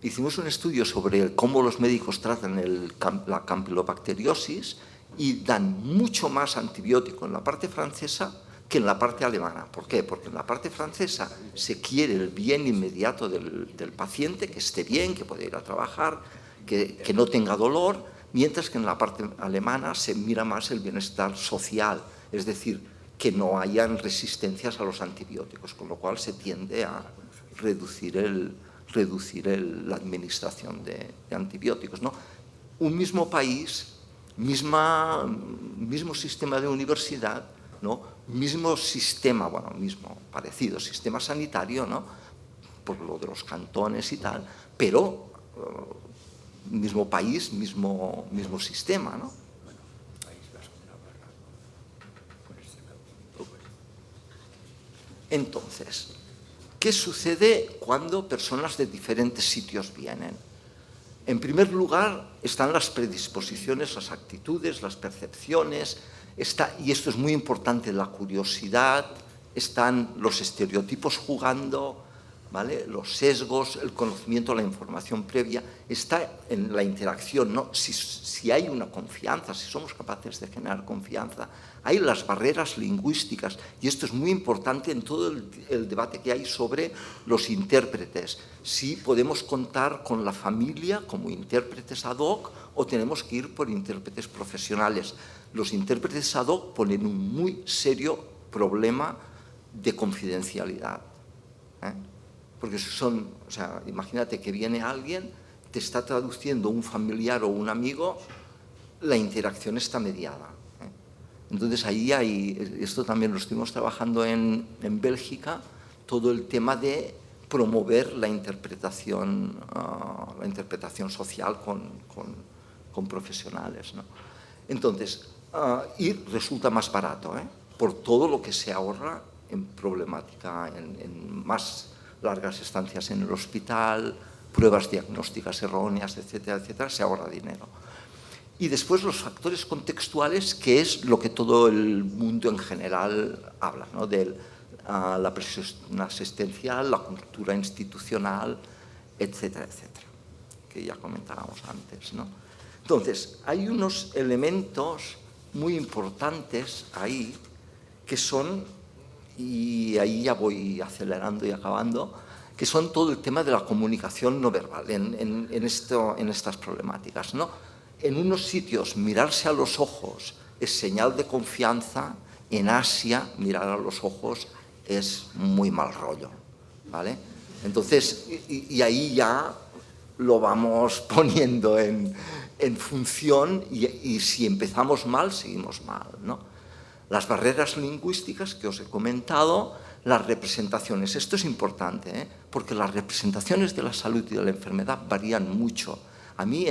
[SPEAKER 4] hicimos un estudio sobre cómo los médicos tratan la campilobacteriosis, y dan mucho más antibiótico en la parte francesa que en la parte alemana. ¿Por qué? Porque en la parte francesa se quiere el bien inmediato del paciente, que esté bien, que pueda ir a trabajar, que no tenga dolor, mientras que en la parte alemana se mira más el bienestar social, es decir, que no hayan resistencias a los antibióticos, con lo cual se tiende a reducir la administración de antibióticos, ¿no? Un mismo país, mismo sistema de universidad, ¿no? Mismo sistema, bueno, mismo, parecido sistema sanitario, ¿no? Por lo de los cantones y tal, pero mismo país, mismo sistema, ¿no? Entonces, ¿qué sucede cuando personas de diferentes sitios vienen? En primer lugar, están las predisposiciones, las actitudes, las percepciones, y esto es muy importante, la curiosidad, están los estereotipos jugando, ¿vale? Los sesgos, el conocimiento, la información previa, está en la interacción, ¿no? Si hay una confianza, si somos capaces de generar confianza, hay las barreras lingüísticas, y esto es muy importante en todo el debate que hay sobre los intérpretes. Si podemos contar con la familia como intérpretes ad hoc o tenemos que ir por intérpretes profesionales. Los intérpretes ad hoc ponen un muy serio problema de confidencialidad, porque son, o sea, imagínate que viene alguien, te está traduciendo un familiar o un amigo, la interacción está mediada. Entonces ahí hay, esto también lo estuvimos trabajando en Bélgica, todo el tema de promover la interpretación social con profesionales, ¿no? Entonces, y resulta más barato, por todo lo que se ahorra en problemática, en más largas estancias en el hospital, pruebas diagnósticas erróneas, etcétera, etcétera, se ahorra dinero. Y después los factores contextuales, que es lo que todo el mundo en general habla, ¿no? De la presión asistencial, la cultura institucional, etcétera, etcétera, que ya comentábamos antes, ¿no? Entonces, hay unos elementos muy importantes ahí que son, y ahí ya voy acelerando y acabando, que son todo el tema de la comunicación no verbal en estas problemáticas, ¿no? En unos sitios mirarse a los ojos es señal de confianza, en Asia mirar a los ojos es muy mal rollo, ¿vale? Entonces, y ahí ya lo vamos poniendo en función y si empezamos mal, seguimos mal, ¿no? Las barreras lingüísticas que os he comentado, las representaciones. Esto es importante, porque las representaciones de la salud y de la enfermedad varían mucho. A mí,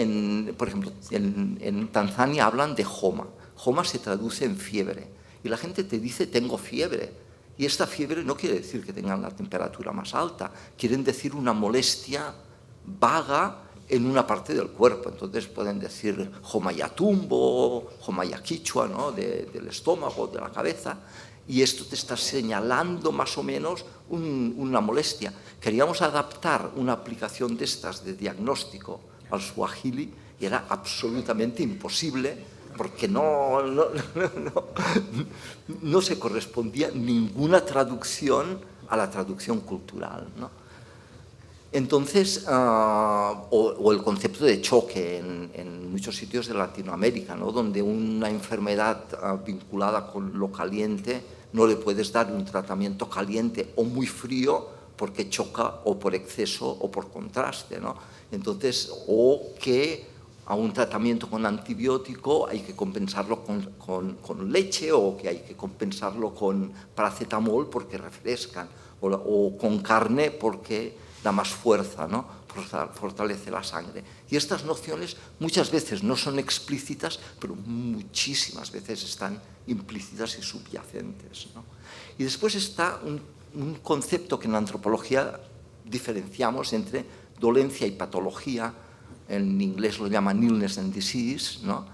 [SPEAKER 4] por ejemplo, en Tanzania hablan de homa. Homa se traduce en fiebre. Y la gente te dice, tengo fiebre. Y esta fiebre no quiere decir que tengan la temperatura más alta. Quieren decir una molestia vaga en una parte del cuerpo. Entonces pueden decir homa yatumbo, homa yaquichua, ¿no? Del estómago, de la cabeza. Y esto te está señalando más o menos una molestia. Queríamos adaptar una aplicación de estas de diagnóstico al suajili y era absolutamente imposible porque no se correspondía ninguna traducción a la traducción cultural, ¿no? Entonces, o el concepto de choque en muchos sitios de Latinoamérica, ¿no? Donde una enfermedad vinculada con lo caliente no le puedes dar un tratamiento caliente o muy frío porque choca o por exceso o por contraste, ¿no? Entonces, o que a un tratamiento con antibiótico hay que compensarlo con leche o que hay que compensarlo con paracetamol porque refrescan o con carne porque da más fuerza, ¿no? Fortalece la sangre. Y estas nociones muchas veces no son explícitas, pero muchísimas veces están implícitas y subyacentes, ¿no? Y después está un concepto que en la antropología diferenciamos entre dolencia y patología, en inglés lo llaman illness and disease, ¿no?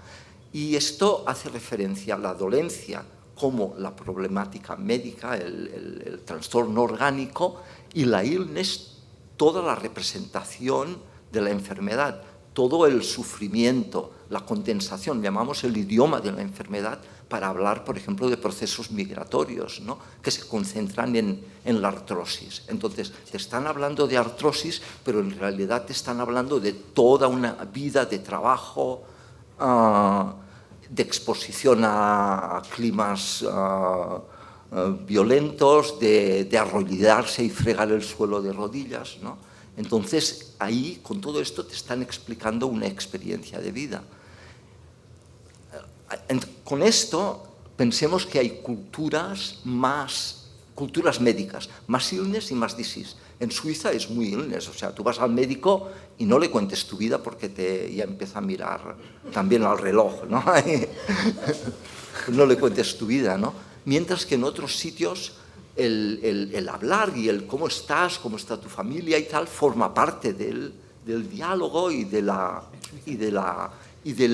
[SPEAKER 4] Y esto hace referencia a la dolencia como la problemática médica, el trastorno orgánico, y la illness, toda la representación de la enfermedad, todo el sufrimiento, la condensación, llamamos el idioma de la enfermedad para hablar, por ejemplo, de procesos migratorios, ¿no? Que se concentran en la artrosis. Entonces, te están hablando de artrosis, pero en realidad te están hablando de toda una vida de trabajo, de exposición a climas violentos, de arrodillarse y fregar el suelo de rodillas, ¿no? Entonces, ahí, con todo esto, te están explicando una experiencia de vida. Con esto, pensemos que hay culturas médicas, más illness y más disease. En Suiza es muy illness, o sea, tú vas al médico y no le cuentes tu vida porque ya empieza a mirar también al reloj, ¿no? No le cuentes tu vida, ¿no? Mientras que en otros sitios el hablar y el cómo estás, cómo está tu familia y tal, forma parte del diálogo y del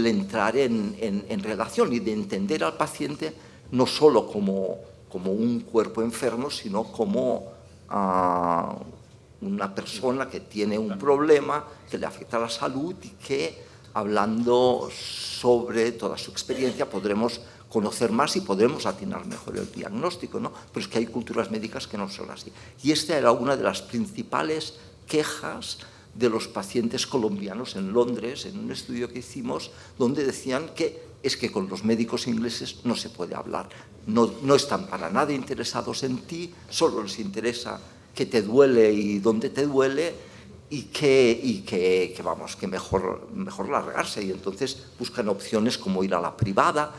[SPEAKER 4] entrar en relación y de entender al paciente no solo como un cuerpo enfermo, sino como una persona que tiene un problema que le afecta a la salud y que, hablando sobre toda su experiencia, podremos conocer más y podremos atinar mejor el diagnóstico, ¿no? Pero es que hay culturas médicas que no son así. Y esta era una de las principales quejas de los pacientes colombianos en Londres, en un estudio que hicimos, donde decían que es que con los médicos ingleses no se puede hablar, no están para nada interesados en ti, solo les interesa qué te duele y dónde te duele, y que vamos, que mejor largarse. Y entonces buscan opciones como ir a la privada,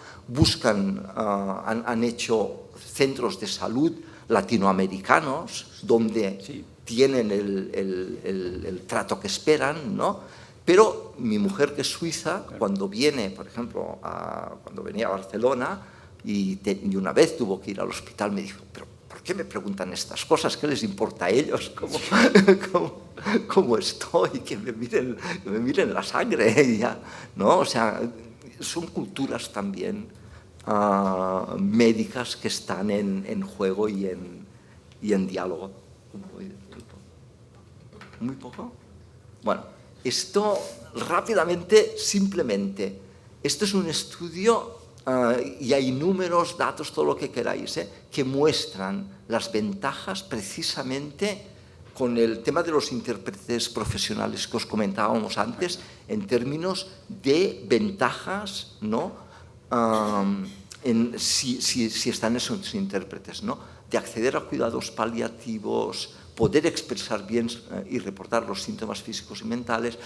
[SPEAKER 4] han hecho centros de salud latinoamericanos donde tienen el trato que esperan, ¿no? Pero mi mujer, que es suiza, cuando viene, por ejemplo, cuando venía a Barcelona y una vez tuvo que ir al hospital, me dijo, pero ¿por qué me preguntan estas cosas? ¿Qué les importa a ellos? ¿Cómo estoy? Que me miren la sangre, ya, ¿no? O sea, son culturas también médicas que están en juego y en diálogo. ¿Muy poco? Bueno, esto rápidamente, simplemente, esto es un estudio y hay números, datos, todo lo que queráis, que muestran las ventajas precisamente con el tema de los intérpretes profesionales que os comentábamos antes, en términos de ventajas, ¿no? Si están esos intérpretes, ¿no? De acceder a cuidados paliativos, poder expresar bien y reportar los síntomas físicos y mentales,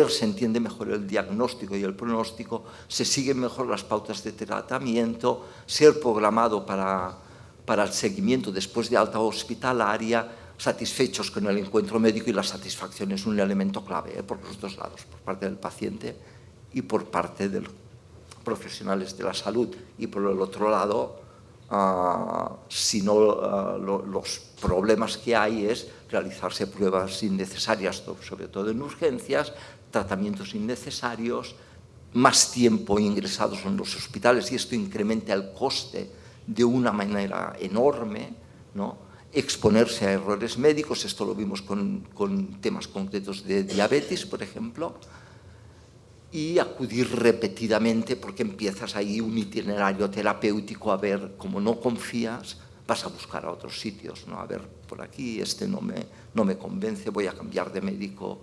[SPEAKER 4] se entiende mejor el diagnóstico y el pronóstico, se siguen mejor las pautas de tratamiento, ser programado para el seguimiento después de alta hospitalaria, satisfechos con el encuentro médico, y la satisfacción es un elemento clave por los dos lados, por parte del paciente y por parte de los profesionales de la salud. Y por el otro lado, si no, los problemas que hay es realizarse pruebas innecesarias, sobre todo en urgencias, tratamientos innecesarios, más tiempo ingresados en los hospitales, y esto incrementa el coste de una manera enorme, ¿no? Exponerse a errores médicos, esto lo vimos con temas concretos de diabetes, por ejemplo, y acudir repetidamente porque empiezas ahí un itinerario terapéutico, a ver, como no confías, vas a buscar a otros sitios, ¿no? A ver, por aquí no me convence, voy a cambiar de médico,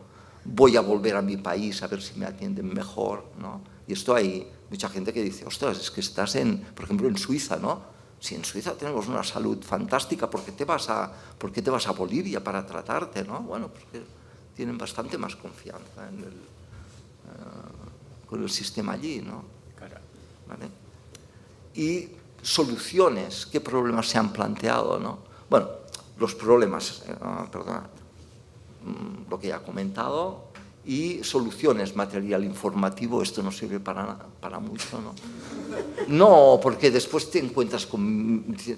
[SPEAKER 4] voy a volver a mi país a ver si me atienden mejor, ¿no? Y esto hay mucha gente que dice, ostras, es que estás por ejemplo, en Suiza, ¿no? Si en Suiza tenemos una salud fantástica, ¿por qué te vas a Bolivia para tratarte, ¿no? Bueno, porque tienen bastante más confianza con el sistema allí, ¿no? ¿Vale? Y soluciones, ¿qué problemas se han planteado, ¿no? Bueno, los problemas, perdonad, lo que ya he comentado, y soluciones, material informativo, esto no sirve para mucho, ¿no? No, porque después te encuentras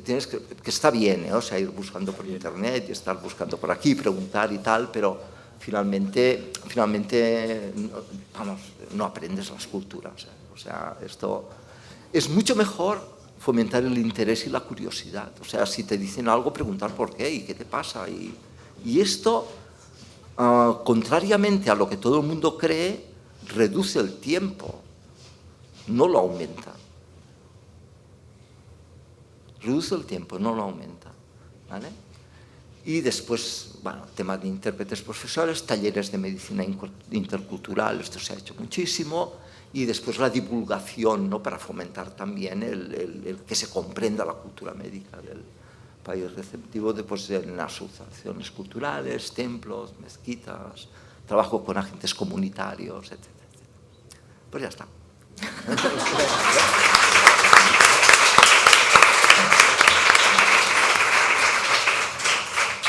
[SPEAKER 4] tienes que está bien, o sea, ir buscando por internet y estar buscando por aquí, preguntar y tal, pero finalmente vamos, no aprendes las culturas, o sea, esto es mucho mejor fomentar el interés y la curiosidad, o sea, si te dicen algo, preguntar por qué y qué te pasa, y esto, contrariamente a lo que todo el mundo cree, reduce el tiempo, no lo aumenta. Reduce el tiempo, no lo aumenta, ¿vale? Y después, bueno, tema de intérpretes profesionales, talleres de medicina intercultural, esto se ha hecho muchísimo, y después la divulgación, ¿no? Para fomentar también el que se comprenda la cultura médica del país receptivo, después en asociaciones culturales, templos, mezquitas, trabajo con agentes comunitarios, etc. Pues ya está.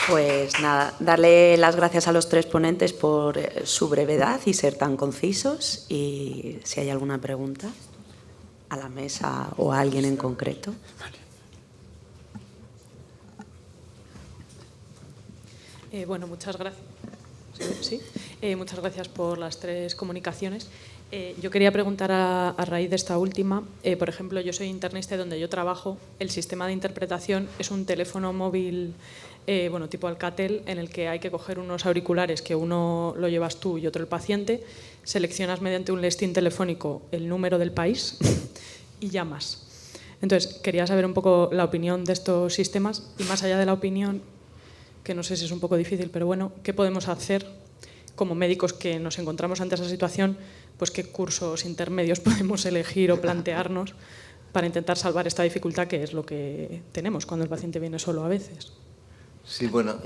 [SPEAKER 1] Pues nada, darle las gracias a los tres ponentes por su brevedad y ser tan concisos, y si hay alguna pregunta a la mesa o a alguien en concreto.
[SPEAKER 5] Bueno, muchas gracias. ¿Sí? Muchas gracias por las tres comunicaciones. Yo quería preguntar a raíz de esta última, por ejemplo, yo soy internista y donde yo trabajo, el sistema de interpretación es un teléfono móvil tipo Alcatel, en el que hay que coger unos auriculares que uno lo llevas tú y otro el paciente, seleccionas mediante un listing telefónico el número del país y llamas. Entonces, quería saber un poco la opinión de estos sistemas y, más allá de la opinión, que no sé si es un poco difícil, pero bueno, ¿qué podemos hacer como médicos que nos encontramos ante esa situación? Pues qué cursos intermedios podemos elegir o plantearnos para intentar salvar esta dificultad, que es lo que tenemos cuando el paciente viene solo a veces.
[SPEAKER 4] Sí, bueno,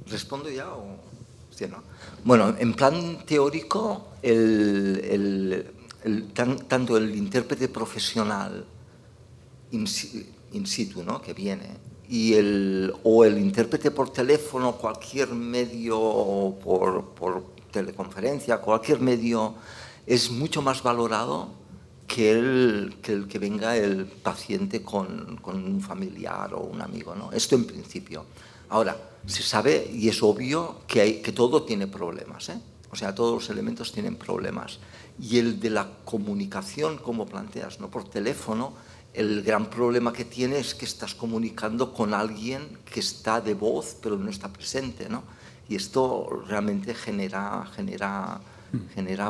[SPEAKER 4] ¿respondo ya o...? Sí, ¿no? Bueno, en plan teórico, tanto el intérprete profesional in situ, ¿no?, que viene, o el intérprete por teléfono, cualquier medio, por teleconferencia, cualquier medio, es mucho más valorado que el que venga el paciente con un familiar o un amigo, ¿no? Esto en principio. Ahora, se sabe y es obvio que todo tiene problemas, ¿eh? O sea, todos los elementos tienen problemas. Y el de la comunicación, como planteas, ¿no?, por teléfono, el gran problema que tiene es que estás comunicando con alguien que está de voz, pero no está presente, ¿no? Y esto realmente genera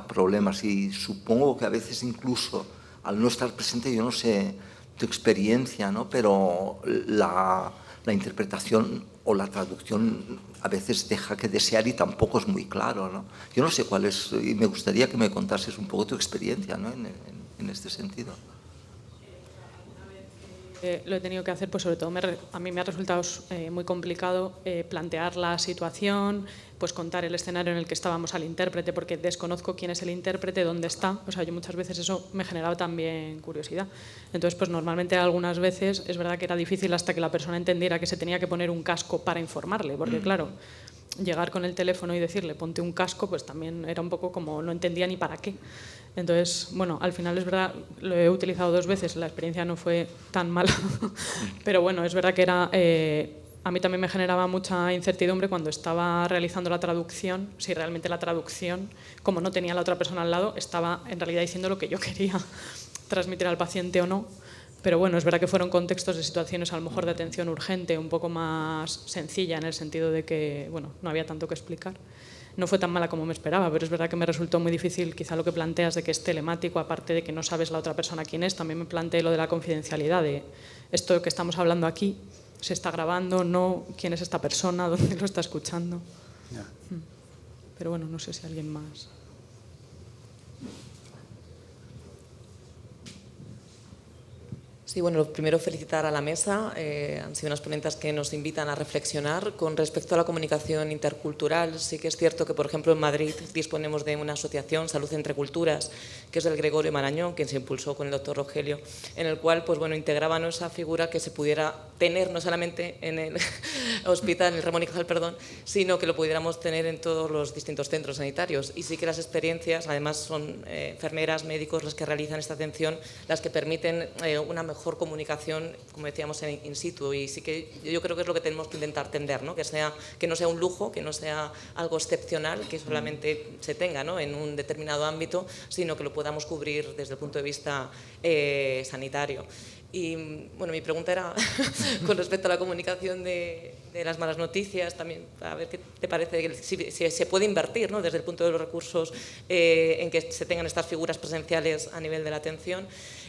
[SPEAKER 4] problemas. Y supongo que a veces incluso al no estar presente, yo no sé tu experiencia, ¿no?, pero la interpretación o la traducción a veces deja que desear y tampoco es muy claro, ¿no? Yo no sé cuál es, y me gustaría que me contases un poco tu experiencia, ¿no?, en este sentido.
[SPEAKER 5] Lo he tenido que hacer, pues sobre todo a mí me ha resultado muy complicado plantear la situación, pues contar el escenario en el que estábamos al intérprete, porque desconozco quién es el intérprete, dónde está. O sea, yo muchas veces eso me generaba también curiosidad. Entonces, pues normalmente algunas veces es verdad que era difícil hasta que la persona entendiera que se tenía que poner un casco para informarle, porque claro, llegar con el teléfono y decirle ponte un casco, pues también era un poco como no entendía ni para qué. Entonces, bueno, al final es verdad, lo he utilizado 2 veces, la experiencia no fue tan mala, pero bueno, es verdad que a mí también me generaba mucha incertidumbre cuando estaba realizando la traducción, si realmente la traducción, como no tenía a la otra persona al lado, estaba en realidad diciendo lo que yo quería transmitir al paciente o no. Pero bueno, es verdad que fueron contextos de situaciones a lo mejor de atención urgente, un poco más sencilla en el sentido de que, bueno, no había tanto que explicar. No fue tan mala como me esperaba, pero es verdad que me resultó muy difícil quizá lo que planteas de que es telemático, aparte de que no sabes la otra persona quién es, también me planteé lo de la confidencialidad, de esto que estamos hablando aquí, se está grabando, no, quién es esta persona, dónde lo está escuchando.
[SPEAKER 2] Yeah.
[SPEAKER 5] Pero bueno, no sé si alguien más...
[SPEAKER 6] Sí, bueno, lo primero felicitar a la mesa. Han sido unas ponentes que nos invitan a reflexionar. Con respecto a la comunicación intercultural, sí que es cierto que, por ejemplo, en Madrid disponemos de una asociación, Salud entre Culturas, que es del Gregorio Marañón, que se impulsó con el doctor Rogelio, en el cual pues, bueno, integraban esa figura que se pudiera tener no solamente en el hospital, en el Ramón y Cajal, perdón, sino que lo pudiéramos tener en todos los distintos centros sanitarios. Y sí que las experiencias, además son enfermeras, médicos las que realizan esta atención, las que permiten una mejor comunicación, como decíamos, in situ. Y sí que yo creo que es lo que tenemos que intentar tender, ¿no? Que no sea un lujo, que no sea algo excepcional, que solamente se tenga, ¿no?, en un determinado ámbito, sino que lo podamos cubrir desde el punto de vista sanitario. Y bueno, mi pregunta era con respecto a la comunicación de las malas noticias, también a ver qué te parece, si se puede invertir, ¿no?, desde el punto de los recursos en que se tengan estas figuras presenciales a nivel de la atención.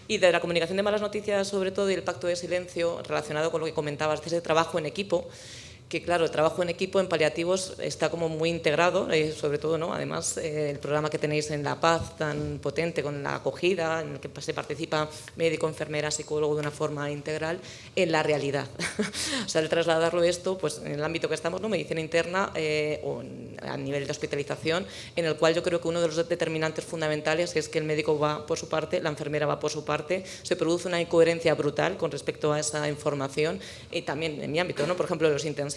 [SPEAKER 6] Y de la comunicación de malas noticias, sobre todo, y el pacto de silencio, relacionado con lo que comentabas, de ese trabajo en equipo, que claro, el trabajo en equipo en paliativos está como muy integrado, sobre todo, ¿no?, además el programa que tenéis en La Paz tan potente con la acogida, en el que se participa médico, enfermera, psicólogo de una forma integral, en la realidad. O sea, el trasladarlo esto, pues en el ámbito que estamos, ¿no?, medicina interna o a nivel de hospitalización, en el cual yo creo que uno de los determinantes fundamentales es que el médico va por su parte, la enfermera va por su parte, se produce una incoherencia brutal con respecto a esa información, y también en mi ámbito, ¿no?, por ejemplo, los intensivos,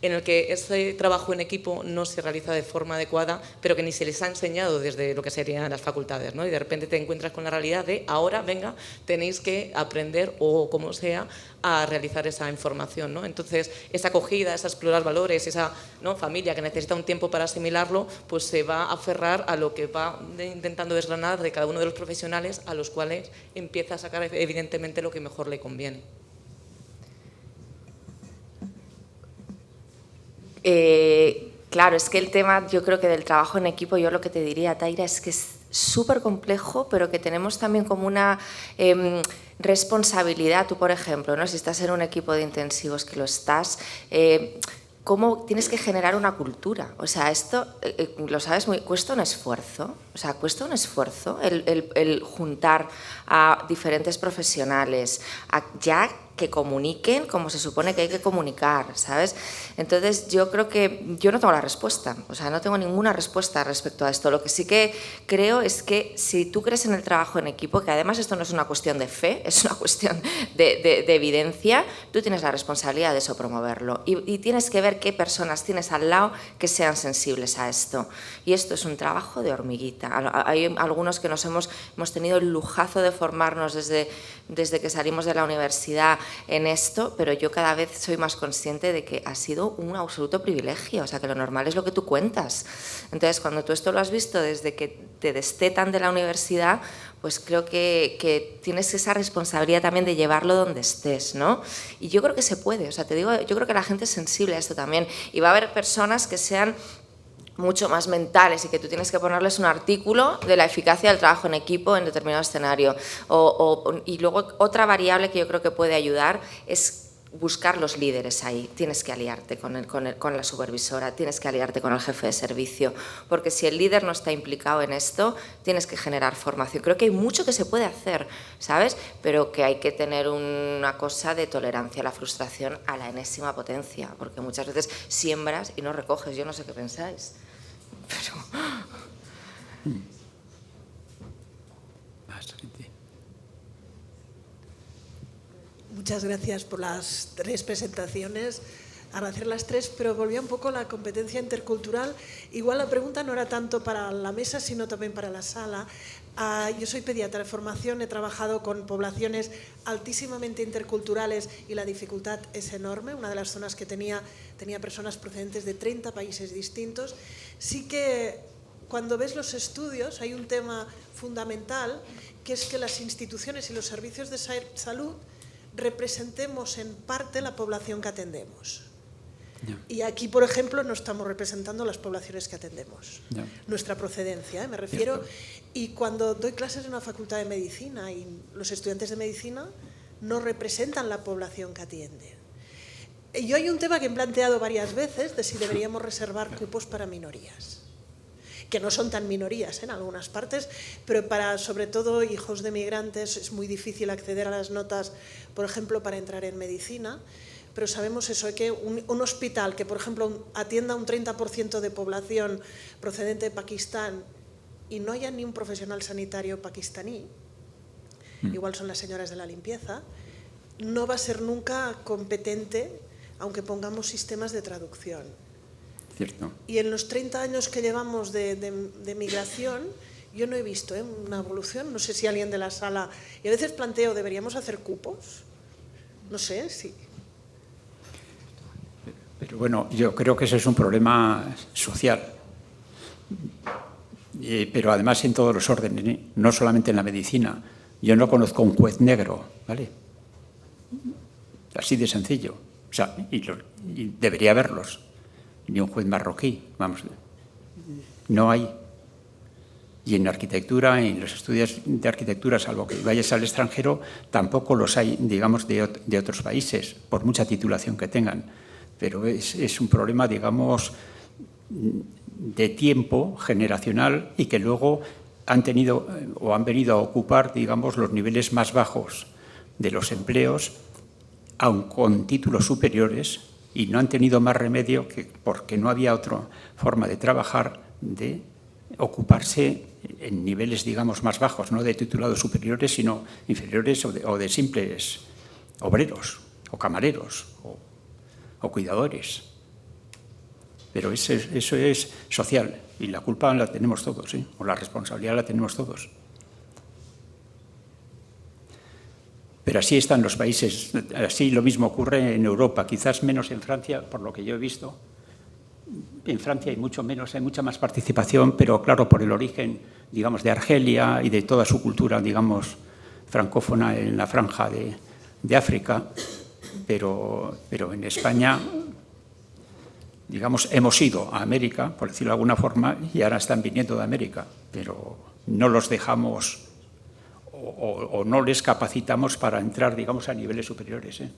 [SPEAKER 6] en el que ese trabajo en equipo no se realiza de forma adecuada, pero que ni se les ha enseñado desde lo que serían las facultades, ¿no? Y de repente te encuentras con la realidad de ahora, venga, tenéis que aprender o como sea a realizar esa información, ¿no? Entonces, esa acogida, esa explorar valores, esa, ¿no?, familia que necesita un tiempo para asimilarlo, pues se va a aferrar a lo que va intentando desgranar de cada uno de los profesionales, a los cuales empieza a sacar evidentemente lo que mejor le conviene.
[SPEAKER 3] Claro, es que el tema, yo creo que del trabajo en equipo, yo lo que te diría, Taira, es que es súper complejo, pero que tenemos también como una responsabilidad. Tú, por ejemplo, ¿no?, si estás en un equipo de intensivos, que lo estás, ¿cómo tienes que generar una cultura? O sea, esto, lo sabes, cuesta un esfuerzo. O sea, cuesta un esfuerzo el juntar a diferentes profesionales, ya que comuniquen como se supone que hay que comunicar, ¿sabes? Entonces yo creo que yo no tengo la respuesta, o sea, no tengo ninguna respuesta respecto a esto. Lo que sí que creo es que si tú crees en el trabajo en equipo, que además esto no es una cuestión de fe, es una cuestión de evidencia, tú tienes la responsabilidad de eso, promoverlo, y tienes que ver qué personas tienes al lado que sean sensibles a esto. Y esto es un trabajo de hormiguita. Hay algunos que hemos tenido el lujazo de formarnos desde que salimos de la universidad en esto, pero yo cada vez soy más consciente de que ha sido un absoluto privilegio, o sea, que lo normal es lo que tú cuentas. Entonces, cuando tú esto lo has visto desde que te destetan de la universidad, pues creo que tienes esa responsabilidad también de llevarlo donde estés, ¿no? Y yo creo que se puede, o sea, te digo, yo creo que la gente es sensible a esto también, y va a haber personas que sean mucho más mentales y que tú tienes que ponerles un artículo de la eficacia del trabajo en equipo en determinado escenario. Y luego otra variable que yo creo que puede ayudar es buscar los líderes ahí. Tienes que aliarte con la supervisora, tienes que aliarte con el jefe de servicio, porque si el líder no está implicado en esto, tienes que generar formación. Creo que hay mucho que se puede hacer, ¿sabes? Pero que hay que tener una cosa de tolerancia a la frustración a la enésima potencia, porque muchas veces siembras y no recoges. Yo no sé qué pensáis, pero...
[SPEAKER 7] Muchas gracias por las tres presentaciones, agradecer las tres, pero volvía un poco a la competencia intercultural. Igual la pregunta no era tanto para la mesa, sino también para la sala. Yo soy pediatra de formación, he trabajado con poblaciones altísimamente interculturales y la dificultad es enorme. Una de las zonas que tenía personas procedentes de 30 países distintos. Sí que cuando ves los estudios hay un tema fundamental, que es que las instituciones y los servicios de salud representemos en parte la población que atendemos. Y aquí, por ejemplo, no estamos representando las poblaciones que atendemos. Nuestra procedencia, me refiero. Y cuando doy clases en una facultad de medicina y los estudiantes de medicina no representan la población que atienden. Yo hay un tema que he planteado varias veces de si deberíamos reservar cupos para minorías, que no son tan minorías en algunas partes, pero para, sobre todo, hijos de migrantes es muy difícil acceder a las notas, por ejemplo, para entrar en medicina, pero sabemos eso, que un hospital que, por ejemplo, atienda un 30% de población procedente de Pakistán y no haya ni un profesional sanitario pakistaní, igual son las señoras de la limpieza, no va a ser nunca competente, aunque pongamos sistemas de traducción.
[SPEAKER 2] Cierto.
[SPEAKER 7] Y en los 30 años que llevamos de migración, yo no he visto una evolución. No sé si alguien de la sala... Y a veces planteo, ¿deberíamos hacer cupos? No sé, sí.
[SPEAKER 2] Pero bueno, yo creo que ese es un problema social. Pero además en todos los órdenes, ¿eh? No solamente en la medicina. Yo no conozco un juez negro, ¿vale? Así de sencillo. O sea, y debería haberlos. Ni un juez marroquí, vamos, no hay. Y en arquitectura, en los estudios de arquitectura, salvo que vayas al extranjero, tampoco los hay, digamos, de otros países, por mucha titulación que tengan. Pero es un problema, digamos, de tiempo generacional y que luego han tenido o han venido a ocupar, digamos, los niveles más bajos de los empleos, aun con títulos superiores, y no han tenido más remedio que, porque no había otra forma de trabajar, de ocuparse en niveles, digamos, más bajos, no de titulados superiores, sino inferiores o de simples obreros o camareros o cuidadores. Pero eso es social y la culpa la tenemos todos, ¿eh? O la responsabilidad la tenemos todos. Pero así están los países, así lo mismo ocurre en Europa, quizás menos en Francia, por lo que yo he visto. En Francia hay mucha más participación, pero claro, por el origen, digamos, de Argelia y de toda su cultura, digamos, francófona en la franja de África. Pero en España, digamos, hemos ido a América, por decirlo de alguna forma, y ahora están viniendo de América, pero no los dejamos... O no les capacitamos para entrar, digamos, a niveles superiores, ¿eh?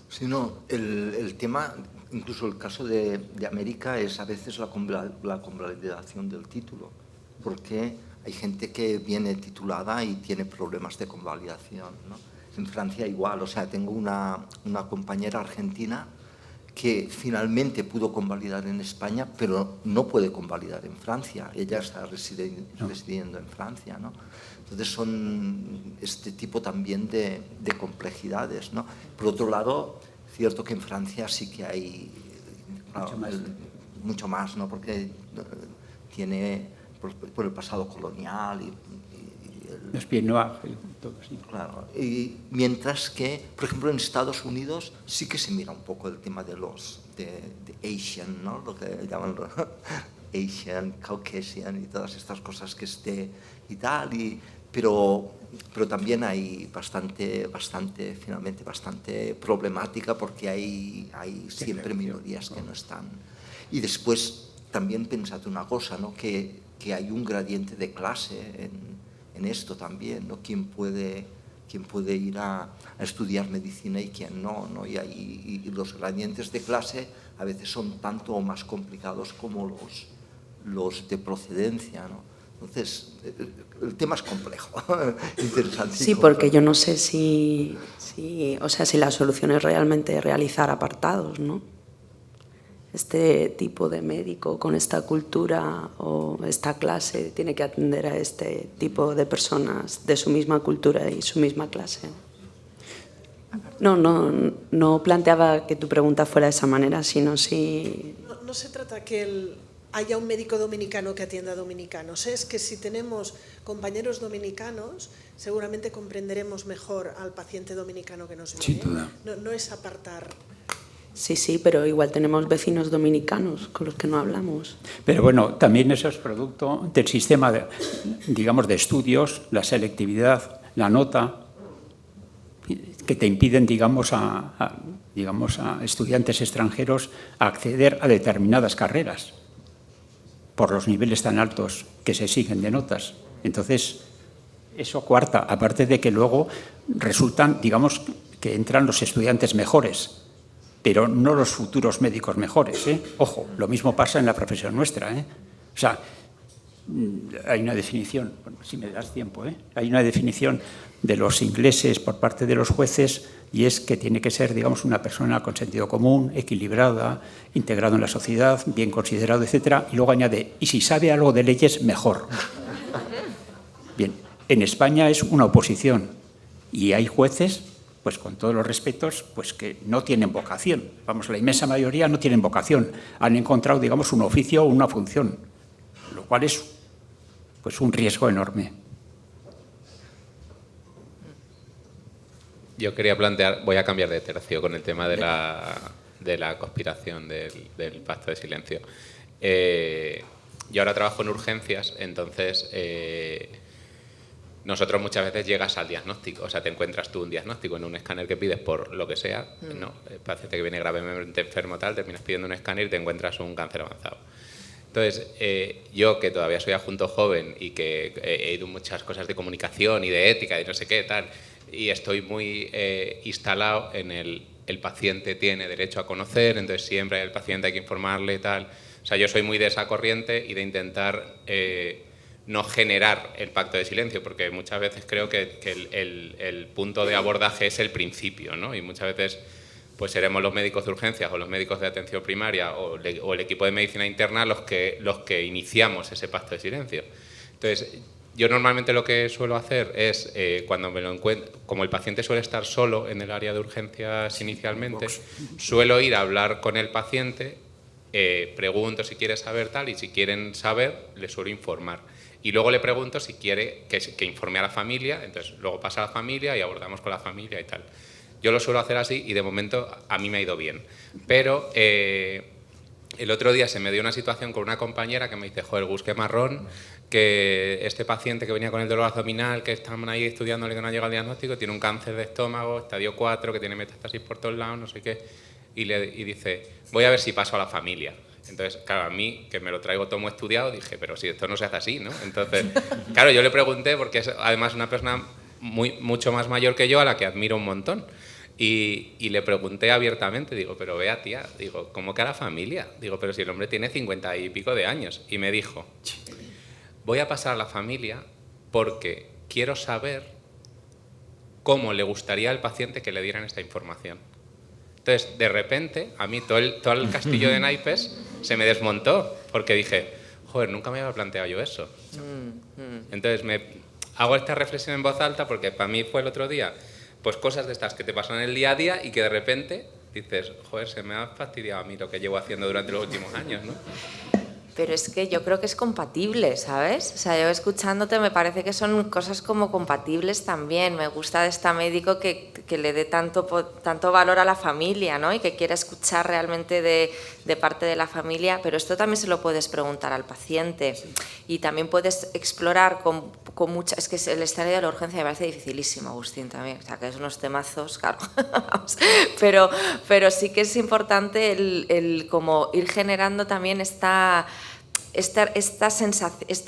[SPEAKER 4] Sí, no, el tema, incluso el caso de América, es a veces la convalidación del título, porque hay gente que viene titulada y tiene problemas de convalidación, ¿no? En Francia igual, o sea, tengo una compañera argentina que finalmente pudo convalidar en España, pero no puede convalidar en Francia. Ella está residiendo en Francia, ¿no? Entonces son este tipo también de complejidades, ¿no? Por otro lado, cierto que en Francia sí que hay mucho más, ¿no? Porque tiene por el pasado colonial y
[SPEAKER 2] los pieds noirs y todo así.
[SPEAKER 4] Claro, y mientras que, por ejemplo, en Estados Unidos sí que se mira un poco el tema de Asian, ¿no? Lo que llaman Asian, Caucasian y todas estas cosas que y tal, pero también hay finalmente bastante problemática porque hay siempre minorías que no están. Y después también pensad una cosa, ¿no? Que hay un gradiente de clase en esto también, ¿no? Quién puede ir a estudiar medicina y quién no, ¿no? Y los gradientes de clase a veces son tanto o más complicados como los de procedencia, ¿no? Entonces, el tema es complejo, interesante.
[SPEAKER 1] Sí, porque yo no sé si la solución es realmente realizar apartados, ¿no? Este tipo de médico con esta cultura o esta clase tiene que atender a este tipo de personas de su misma cultura y su misma clase. No planteaba que tu pregunta fuera de esa manera, sino si...
[SPEAKER 7] No se trata que haya un médico dominicano que atienda a dominicanos, es que si tenemos compañeros dominicanos, seguramente comprenderemos mejor al paciente dominicano que nos viene.
[SPEAKER 2] Sin duda.
[SPEAKER 7] No es apartar...
[SPEAKER 1] Sí, pero igual tenemos vecinos dominicanos con los que no hablamos.
[SPEAKER 2] Pero bueno, también eso es producto del sistema, de estudios, la selectividad, la nota, que te impiden, a estudiantes extranjeros acceder a determinadas carreras por los niveles tan altos que se exigen de notas. Entonces, eso coarta, aparte de que luego resultan, que entran los estudiantes mejores, pero no los futuros médicos mejores, ¿eh? Ojo, lo mismo pasa en la profesión nuestra, ¿eh? O sea, hay una definición, bueno, si me das tiempo, ¿eh? Hay una definición de los ingleses por parte de los jueces y es que tiene que ser, una persona con sentido común, equilibrada, integrado en la sociedad, bien considerado, etcétera, y luego añade, y si sabe algo de leyes, mejor. Bien, en España es una oposición y hay jueces, pues con todos los respetos, pues que no tienen vocación. La inmensa mayoría no tienen vocación. Han encontrado, un oficio o una función, lo cual es pues un riesgo enorme.
[SPEAKER 8] Yo quería plantear, voy a cambiar de tercio con el tema de la conspiración del pacto de silencio. Yo ahora trabajo en urgencias, entonces nosotros muchas veces llegas al diagnóstico, o sea, te encuentras tú un diagnóstico en un escáner que pides por lo que sea, ¿no? El paciente que viene gravemente enfermo tal, terminas pidiendo un escáner y te encuentras un cáncer avanzado. Entonces, yo que todavía soy adjunto joven y que he ido muchas cosas de comunicación y de ética y no sé qué tal, y estoy muy instalado en el paciente tiene derecho a conocer, entonces siempre el paciente hay que informarle y tal. O sea, yo soy muy de esa corriente y de intentar no generar el pacto de silencio, porque muchas veces creo que el punto de abordaje es el principio, ¿no? Y muchas veces pues seremos los médicos de urgencias o los médicos de atención primaria o el equipo de medicina interna los que iniciamos ese pacto de silencio. Entonces, yo normalmente lo que suelo hacer es, cuando me lo encuentro, como el paciente suele estar solo en el área de urgencias inicialmente, suelo ir a hablar con el paciente, pregunto si quiere saber tal y si quieren saber, le suelo informar. Y luego le pregunto si quiere que informe a la familia, entonces luego pasa a la familia y abordamos con la familia y tal. Yo lo suelo hacer así y de momento a mí me ha ido bien. Pero el otro día se me dio una situación con una compañera que me dice, joder, Gus, qué marrón, que este paciente que venía con el dolor abdominal, que estaban ahí estudiándole que no ha llegado al diagnóstico, tiene un cáncer de estómago, estadio 4, que tiene metástasis por todos lados, no sé qué, y dice, voy a ver si paso a la familia. Entonces, claro, a mí, que me lo traigo todo muy estudiado, dije, pero si esto no se hace así, ¿no? Entonces, claro, yo le pregunté, porque es además una persona mucho más mayor que yo, a la que admiro un montón. Y le pregunté abiertamente, digo, pero vea, tía, digo, ¿cómo que a la familia? Digo, pero si el hombre tiene 50 y pico de años. Y me dijo, voy a pasar a la familia porque quiero saber cómo le gustaría al paciente que le dieran esta información. Entonces, de repente, a mí todo el castillo de naipes se me desmontó, porque dije, joder, nunca me había planteado yo eso. Entonces, hago esta reflexión en voz alta porque para mí fue el otro día, pues cosas de estas que te pasan en el día a día y que de repente dices, joder, se me ha fastidiado a mí lo que llevo haciendo durante los últimos años, ¿no?
[SPEAKER 3] Pero es que yo creo que es compatible, ¿sabes? O sea, yo escuchándote me parece que son cosas como compatibles también. Me gusta de este médico que le dé tanto valor a la familia, ¿no? Y que quiera escuchar realmente de parte de la familia, pero esto también se lo puedes preguntar al paciente. Y también puedes explorar con mucha... Es que el escenario de la urgencia me parece dificilísimo, Agustín, también. O sea, que es unos temazos, claro. pero sí que es importante el como ir generando también este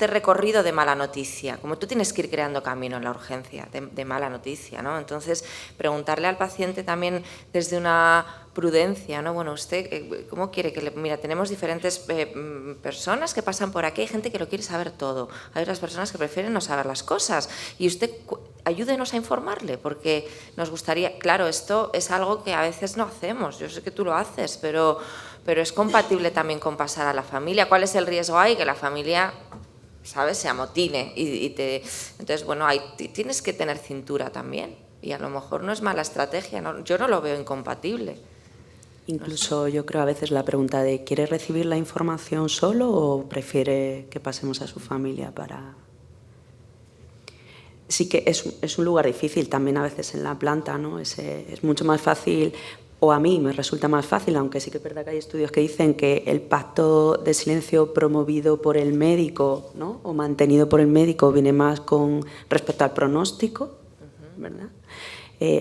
[SPEAKER 3] recorrido de mala noticia, como tú tienes que ir creando camino en la urgencia de mala noticia, ¿no? Entonces, preguntarle al paciente también desde una prudencia, ¿no? Bueno, usted, ¿cómo quiere que mira, tenemos diferentes personas que pasan por aquí, hay gente que lo quiere saber todo, hay otras personas que prefieren no saber las cosas, y usted ayúdenos a informarle, porque nos gustaría, claro, esto es algo que a veces no hacemos, yo sé que tú lo haces, pero es compatible también con pasar a la familia. ¿Cuál es el riesgo ahí? Que la familia, ¿sabes?, se amotine. Entonces, bueno, tienes que tener cintura también. Y a lo mejor no es mala estrategia, ¿no? Yo no lo veo incompatible.
[SPEAKER 1] Incluso yo creo a veces la pregunta de ¿quiere recibir la información solo o prefiere que pasemos a su familia para...? Sí que es un lugar difícil también a veces en la planta, ¿no? Es mucho más fácil... O a mí me resulta más fácil, aunque sí que es verdad que hay estudios que dicen que el pacto de silencio promovido por el médico, ¿no?, o mantenido por el médico viene más con respecto al pronóstico, ¿verdad?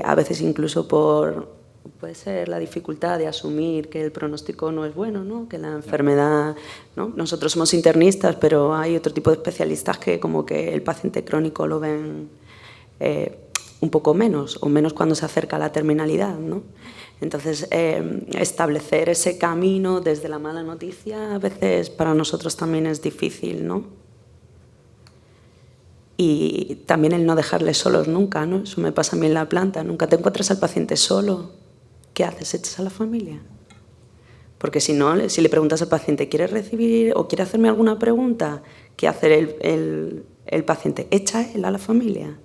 [SPEAKER 1] A veces incluso puede ser la dificultad de asumir que el pronóstico no es bueno, ¿no?, que la enfermedad, ¿no? Nosotros somos internistas, pero hay otro tipo de especialistas que como que el paciente crónico lo ven un poco menos, o menos cuando se acerca a la terminalidad, ¿no? Entonces, establecer ese camino desde la mala noticia a veces para nosotros también es difícil, ¿no? Y también el no dejarles solos nunca, ¿no? Eso me pasa a mí en la planta. Nunca te encuentras al paciente solo. ¿Qué haces? ¿Echas a la familia? Porque si no, si le preguntas al paciente, ¿quieres recibir o quiere hacerme alguna pregunta? ¿Qué hace el paciente? ¿Echa él a la familia?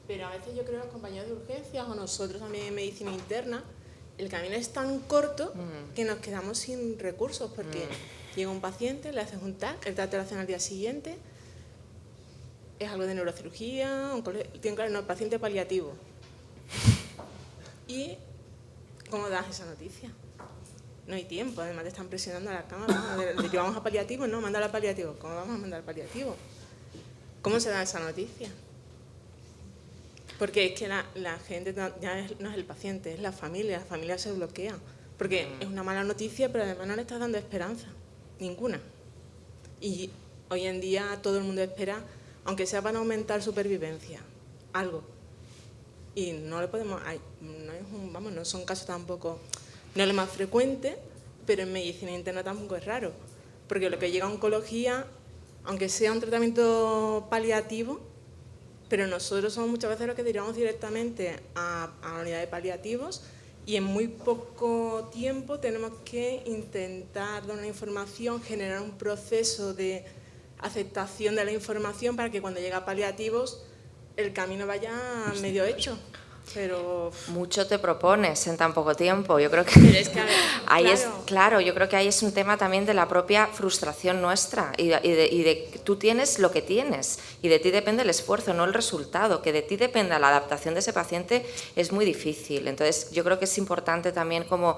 [SPEAKER 9] Pero a veces yo creo que los compañeros de urgencias o nosotros también en medicina interna, el camino es tan corto que nos quedamos sin recursos porque llega un paciente, le haces un TAC, el TAC te lo hacen al día siguiente, es algo de neurocirugía, tiene claro, no, paciente paliativo. ¿Y cómo das esa noticia? No hay tiempo, además te están presionando a la cama, ¿no? ¿Llevamos a paliativo? No, manda a paliativo. ¿Cómo vamos a mandar al paliativo? ¿Cómo se da esa noticia? Porque es que la gente ya no es el paciente, es la familia se bloquea. Porque es una mala noticia, pero además no le estás dando esperanza, ninguna. Y hoy en día todo el mundo espera, aunque sea para aumentar supervivencia, algo. Y no le podemos, no son casos tampoco, no es lo más frecuente, pero en medicina interna tampoco es raro. Porque lo que llega a oncología, aunque sea un tratamiento paliativo, pero nosotros somos muchas veces los que derivamos directamente a la unidad de paliativos y en muy poco tiempo tenemos que intentar dar una información, generar un proceso de aceptación de la información para que cuando llega a paliativos el camino vaya medio hecho. Pero
[SPEAKER 3] mucho te propones en tan poco tiempo. Yo creo que, ahí claro, yo creo que ahí es un tema también de la propia frustración nuestra y de tú tienes lo que tienes y de ti depende el esfuerzo, no el resultado. Que de ti dependa la adaptación de ese paciente es muy difícil. Entonces, yo creo que es importante también como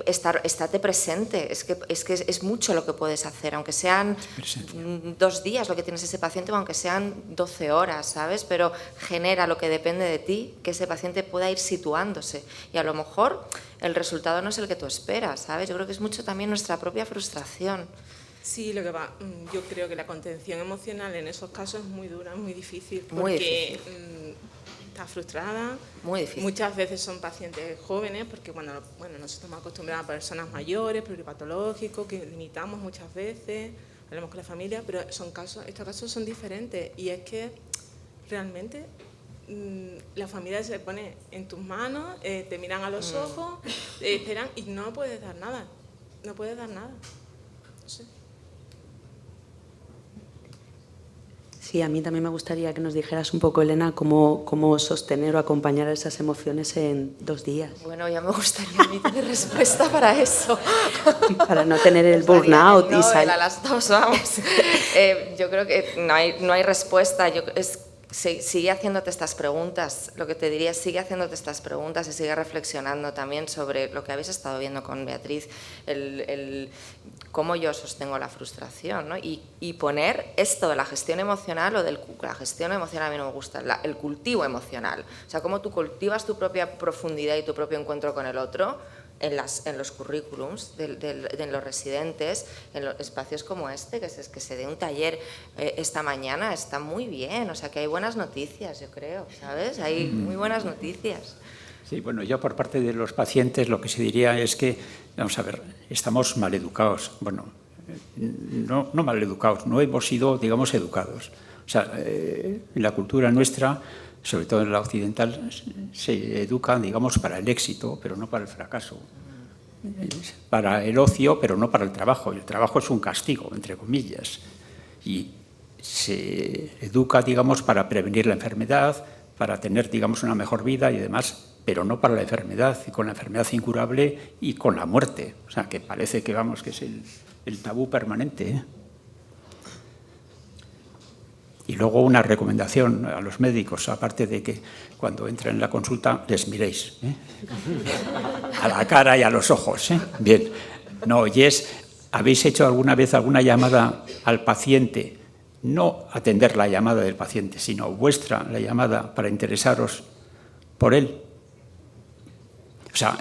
[SPEAKER 3] estate presente, es que es mucho lo que puedes hacer, aunque sean 2 días lo que tienes ese paciente o aunque sean 12 horas, ¿sabes? Pero genera lo que depende de ti, que ese paciente pueda ir situándose y a lo mejor el resultado no es el que tú esperas, ¿sabes? Yo creo que es mucho también nuestra propia frustración.
[SPEAKER 9] Sí, yo creo que la contención emocional en esos casos es muy dura, muy difícil,
[SPEAKER 3] Muy difícil.
[SPEAKER 9] está frustrada.
[SPEAKER 3] Muy difícil.
[SPEAKER 9] Muchas veces son pacientes jóvenes, porque bueno, nosotros estamos acostumbrados a personas mayores, pluripatológicos, que limitamos muchas veces, hablamos con la familia, pero estos casos son diferentes. Y es que realmente la familia se pone en tus manos, te miran a los ojos, te esperan y no puedes dar nada. No puedes dar nada. No sé.
[SPEAKER 1] Sí, a mí también me gustaría que nos dijeras un poco, Elena, cómo sostener o acompañar a esas emociones en 2 días.
[SPEAKER 3] Bueno, ya me gustaría a mí tener respuesta para eso.
[SPEAKER 1] Para no tener el burnout.
[SPEAKER 3] No, a las 2, vamos. Yo creo que no hay respuesta. Sigue haciéndote estas preguntas. Lo que te diría es sigue haciéndote estas preguntas y sigue reflexionando también sobre lo que habéis estado viendo con Beatriz, cómo yo sostengo la frustración, ¿no? Y poner esto de la gestión emocional o la gestión emocional, a mí no me gusta, el cultivo emocional. O sea, cómo tú cultivas tu propia profundidad y tu propio encuentro con el otro en los currículums de los residentes, en los espacios como este, que se dé un taller esta mañana, está muy bien. O sea, que hay buenas noticias, yo creo, ¿sabes? Hay muy buenas noticias.
[SPEAKER 2] Sí, bueno, yo por parte de los pacientes lo que se diría es que, vamos a ver, estamos mal educados. Bueno, no mal educados, no hemos sido, digamos, educados. O sea, en la cultura nuestra, sobre todo en la occidental, se educa, digamos, para el éxito, pero no para el fracaso. Para el ocio, pero no para el trabajo. El trabajo es un castigo, entre comillas. Y se educa, digamos, para prevenir la enfermedad, para tener, digamos, una mejor vida y demás, pero no para la enfermedad, y con la enfermedad incurable y con la muerte. O sea, que parece que, vamos, que es el tabú permanente, ¿eh? Y luego una recomendación a los médicos, aparte de que cuando entren en la consulta les miréis, ¿eh? A la cara y a los ojos, ¿eh? Bien. No, ¿habéis hecho alguna vez alguna llamada al paciente? No atender la llamada del paciente, sino la llamada para interesaros por él. O sea,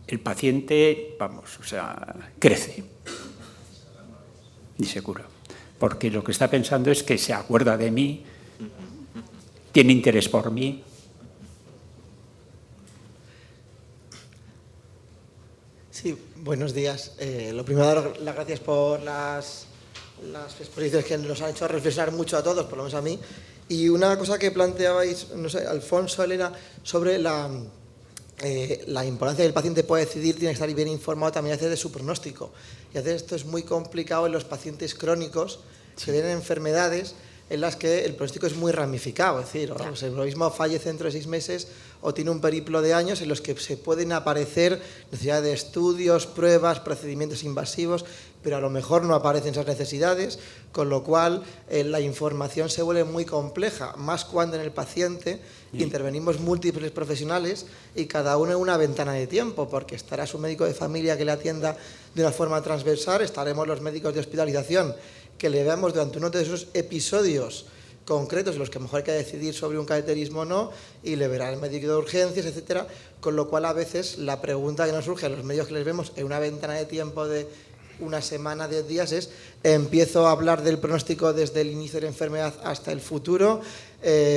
[SPEAKER 2] el paciente, vamos, o sea, crece y se cura. Porque lo que está pensando es que se acuerda de mí, tiene interés por mí.
[SPEAKER 10] Sí, buenos días. Lo primero, dar las gracias por las exposiciones que nos han hecho reflexionar mucho a todos, por lo menos a mí. Y una cosa que planteabais, no sé, Alfonso, Elena, sobre la importancia que el paciente pueda decidir, tiene que estar bien informado también de su pronóstico. Y a veces esto es muy complicado en los pacientes crónicos que tienen enfermedades en las que el pronóstico es muy ramificado. Es decir, lo mismo fallece dentro de 6 meses o tiene un periplo de años en los que se pueden aparecer necesidades de estudios, pruebas, procedimientos invasivos, pero a lo mejor no aparecen esas necesidades, con lo cual la información se vuelve muy compleja, más cuando en el paciente intervenimos múltiples profesionales y cada uno en una ventana de tiempo, porque estará su médico de familia que le atienda de una forma transversal, estaremos los médicos de hospitalización que le veamos durante uno de esos episodios concretos en los que a lo mejor hay que decidir sobre un cateterismo o no, y le verá el médico de urgencias, etcétera, con lo cual a veces la pregunta que nos surge a los médicos que les vemos en una ventana de tiempo de una semana, 10 días, es: empiezo a hablar del pronóstico desde el inicio de la enfermedad hasta el futuro,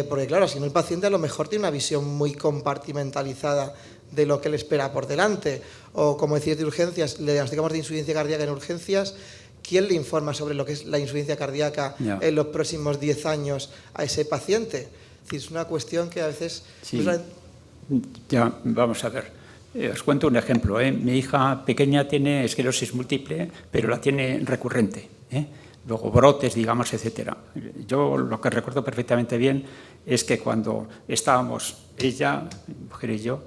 [SPEAKER 10] porque claro, si no, el paciente a lo mejor tiene una visión muy compartimentalizada de lo que le espera por delante, o como decís de urgencias, le diagnosticamos de insuficiencia cardíaca en urgencias, ¿quién le informa sobre lo que es la insuficiencia cardíaca en los próximos 10 años a ese paciente? Es decir, es una cuestión que a veces...
[SPEAKER 2] Sí. Ya, vamos a ver. Os cuento un ejemplo, ¿eh? Mi hija pequeña tiene esclerosis múltiple, pero la tiene recurrente, ¿eh? Luego brotes, digamos, etcétera. Yo lo que recuerdo perfectamente bien es que cuando estábamos ella, mi mujer y yo,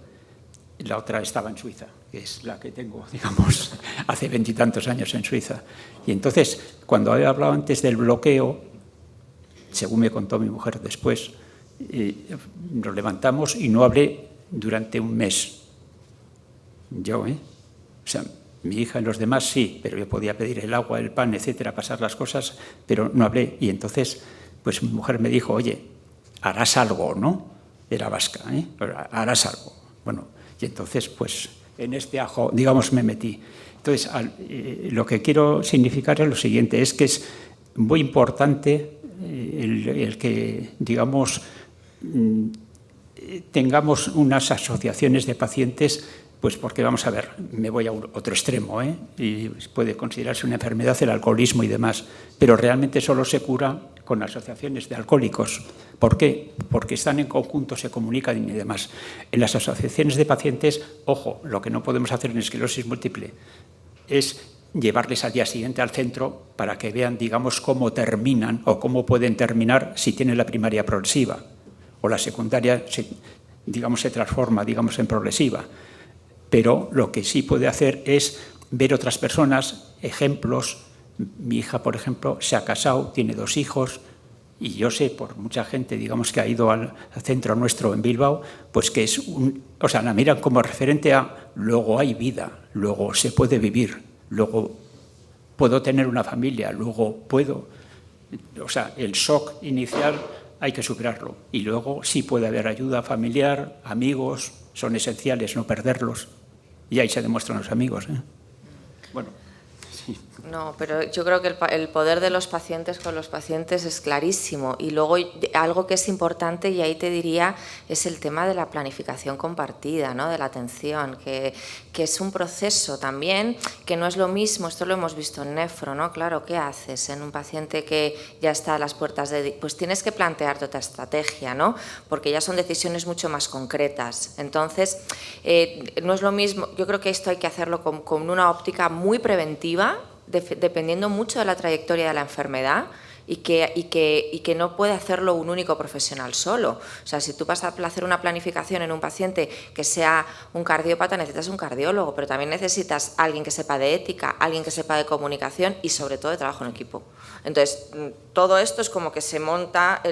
[SPEAKER 2] la otra estaba en Suiza, que es la que tengo, digamos, hace 20 y tantos años en Suiza. Y entonces, cuando había hablado antes del bloqueo, según me contó mi mujer después, nos levantamos y no hablé durante un mes. Yo, O sea, mi hija y los demás sí, pero yo podía pedir el agua, el pan, etcétera, pasar las cosas, pero no hablé. Y entonces, pues mi mujer me dijo: oye, harás algo, ¿no? Era vasca, harás algo. Bueno, y entonces, pues, en este ajo, digamos, me metí. Entonces, lo que quiero significar es lo siguiente, es que es muy importante el que, digamos, tengamos unas asociaciones de pacientes, pues porque, vamos a ver, me voy a otro extremo, y puede considerarse una enfermedad el alcoholismo y demás, pero realmente solo se cura con asociaciones de alcohólicos. ¿Por qué? Porque están en conjunto, se comunican y demás. En las asociaciones de pacientes, ojo, lo que no podemos hacer en esclerosis múltiple es llevarles al día siguiente al centro para que vean, digamos, cómo terminan o cómo pueden terminar si tienen la primaria progresiva o la secundaria, digamos, se transforma, digamos, en progresiva. Pero lo que sí puede hacer es ver otras personas, ejemplos. Mi hija, por ejemplo, se ha casado, tiene 2 hijos, y yo sé por mucha gente, digamos, que ha ido al centro nuestro en Bilbao, pues que es o sea, la miran como referente a luego hay vida, luego se puede vivir, luego puedo tener una familia, luego puedo. O sea, el shock inicial hay que superarlo, y luego sí puede haber ayuda familiar, amigos, son esenciales no perderlos, y ahí se demuestran los amigos. Bueno.
[SPEAKER 3] No, pero yo creo que el poder de los pacientes con los pacientes es clarísimo. Y luego algo que es importante, y ahí te diría, es el tema de la planificación compartida, ¿no? De la atención, que es un proceso también, que no es lo mismo, esto lo hemos visto en nefro, ¿no? Claro, ¿qué haces en un paciente que ya está a las puertas de...? Pues tienes que plantearte otra estrategia, ¿no? Porque ya son decisiones mucho más concretas. Entonces, no es lo mismo, yo creo que esto hay que hacerlo con una óptica muy preventiva, dependiendo mucho de la trayectoria de la enfermedad, y que no puede hacerlo un único profesional solo. O sea, si tú vas a hacer una planificación en un paciente que sea un cardiópata, necesitas un cardiólogo, pero también necesitas alguien que sepa de ética, alguien que sepa de comunicación y sobre todo de trabajo en equipo. Entonces, todo esto es como que se monta,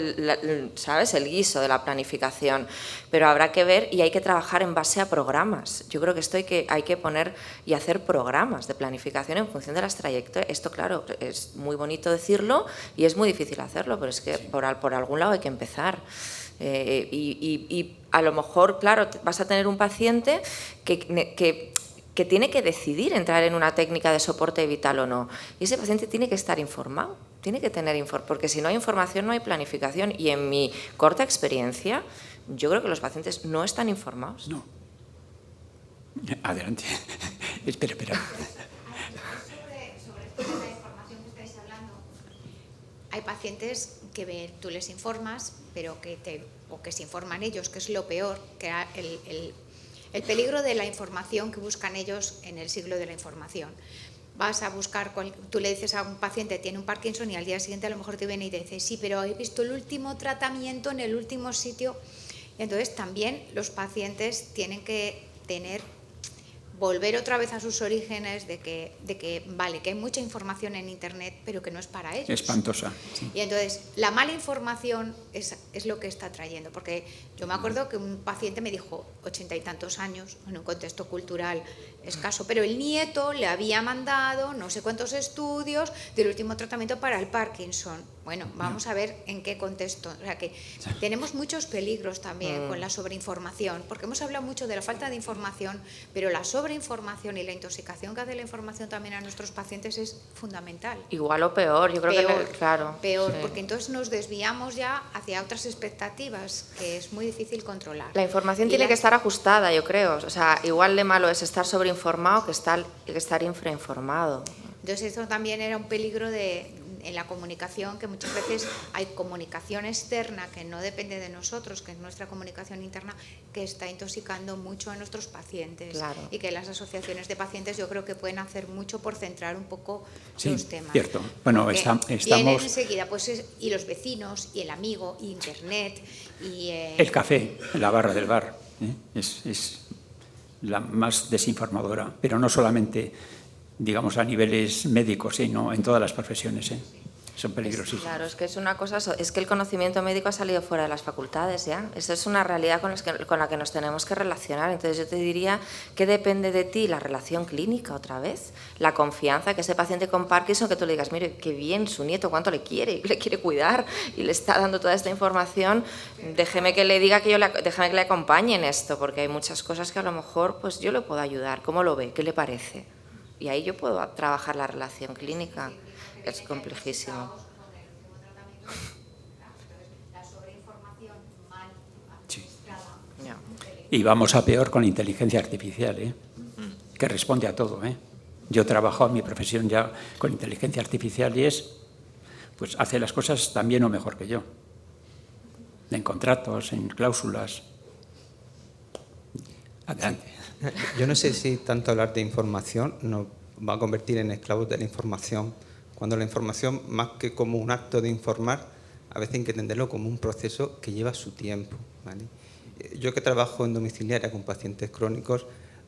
[SPEAKER 3] ¿sabes?, el guiso de la planificación, pero habrá que ver y hay que trabajar en base a programas. Yo creo que esto hay que poner y hacer programas de planificación en función de las trayectorias. Esto, claro, es muy bonito decirlo y es muy difícil hacerlo, pero es que por algún lado hay que empezar. Y a lo mejor, claro, vas a tener un paciente que tiene que decidir entrar en una técnica de soporte vital o no. Y ese paciente tiene que estar informado, tiene que tener información, porque si no hay información no hay planificación. Y en mi corta experiencia, yo creo que los pacientes no están informados.
[SPEAKER 2] No. Adelante. Espera.
[SPEAKER 11] Sobre esto de la información que estáis hablando, hay pacientes que tú les informas, pero que se informan ellos, que es lo peor, que era el peligro de la información que buscan ellos en el siglo de la información. Vas a buscar, tú le dices a un paciente tiene un Parkinson y al día siguiente a lo mejor te viene y te dice sí, pero he visto el último tratamiento en el último sitio. Entonces también los pacientes tienen que volver otra vez a sus orígenes de que vale, que hay mucha información en Internet, pero que no es para ellos.
[SPEAKER 2] Espantosa. Sí.
[SPEAKER 11] Y entonces, la mala información es lo que está trayendo, porque yo me acuerdo que un paciente me dijo 80 y tantos años, en un contexto cultural escaso, pero el nieto le había mandado no sé cuántos estudios del último tratamiento para el Parkinson. Bueno, vamos a ver en qué contexto. O sea que tenemos muchos peligros también con la sobreinformación, porque hemos hablado mucho de la falta de información, pero la sobreinformación y la intoxicación que hace la información también a nuestros pacientes es fundamental.
[SPEAKER 3] Igual o peor, yo creo que claro.
[SPEAKER 11] Peor,
[SPEAKER 3] sí.
[SPEAKER 11] Porque entonces nos desviamos ya hacia otras expectativas que es muy difícil controlar.
[SPEAKER 3] La información tiene que estar ajustada, yo creo. O sea, igual de malo es estar sobreinformado que estar infrainformado.
[SPEAKER 11] Entonces eso también era un peligro en la comunicación, que muchas veces hay comunicación externa que no depende de nosotros, que es nuestra comunicación interna, que está intoxicando mucho a nuestros pacientes.
[SPEAKER 3] Claro.
[SPEAKER 11] Y que las asociaciones de pacientes yo creo que pueden hacer mucho por centrar un poco los temas.
[SPEAKER 2] Cierto. Bueno, estamos...
[SPEAKER 11] Vienen enseguida, pues, y los vecinos, y el amigo, y Internet, y...
[SPEAKER 2] El café, la barra del bar, es la más desinformadora, pero no solamente, digamos, a niveles médicos, sino en todas las profesiones. Son peligrosísimos.
[SPEAKER 3] Claro, es que es una cosa, es que el conocimiento médico ha salido fuera de las facultades ya. Esa es una realidad con la que nos tenemos que relacionar. Entonces yo te diría que depende de ti la relación clínica otra vez, la confianza que ese paciente con Parkinson, que tú le digas, mire, qué bien, su nieto, cuánto le quiere cuidar y le está dando toda esta información, déjeme que le diga déjeme que le acompañe en esto, porque hay muchas cosas que a lo mejor pues yo le puedo ayudar. ¿Cómo lo ve? ¿Qué le parece? Y ahí yo puedo trabajar la relación clínica. Es complejísimo.
[SPEAKER 11] La sobreinformación mal
[SPEAKER 2] Y vamos a peor con la inteligencia artificial, que responde a todo. Yo he trabajado en mi profesión ya con inteligencia artificial y pues hace las cosas tan bien o mejor que yo. En contratos, en cláusulas. Adelante.
[SPEAKER 12] Yo no sé si tanto hablar de información nos va a convertir en esclavos de la información, cuando la información, más que como un acto de informar, a veces hay que entenderlo como un proceso que lleva su tiempo, ¿vale? Yo que trabajo en domiciliaria con pacientes crónicos,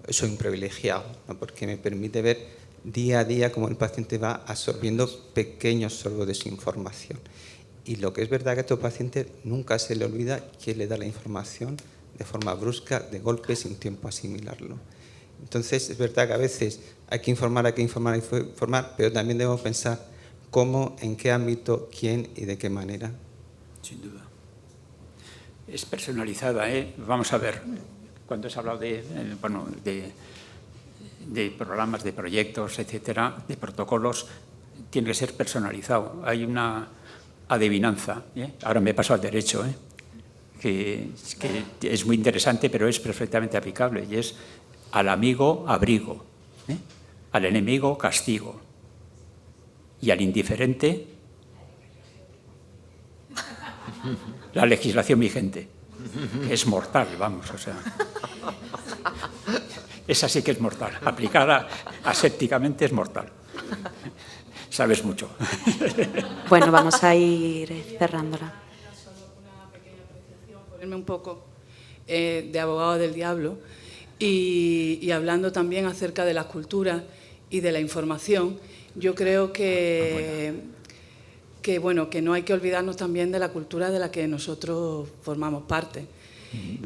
[SPEAKER 12] soy un privilegiado, ¿no? Porque me permite ver día a día cómo el paciente va absorbiendo pequeños sorbos de su información. Y lo que es verdad que a estos pacientes nunca se le olvida quién le da la información de forma brusca, de golpe, sin tiempo a asimilarlo. Entonces, es verdad que a veces hay que informar, pero también debemos pensar cómo, en qué ámbito, quién y de qué manera.
[SPEAKER 2] Sin duda. Es personalizada, Vamos a ver, cuando has hablado de programas, de proyectos, etcétera, de protocolos, tiene que ser personalizado. Hay una adivinanza, ahora me paso al derecho, que es muy interesante, pero es perfectamente aplicable, y es: al amigo, abrigo, al enemigo, castigo, y al indiferente, la legislación vigente. Es mortal, vamos, o sea. Esa sí que es mortal. Aplicada asépticamente es mortal. Sabes mucho.
[SPEAKER 1] Bueno, vamos a ir cerrándola.
[SPEAKER 13] Ponerme un poco de abogado del diablo y hablando también acerca de la cultura y de la información. Yo creo que no hay que olvidarnos también de la cultura de la que nosotros formamos parte.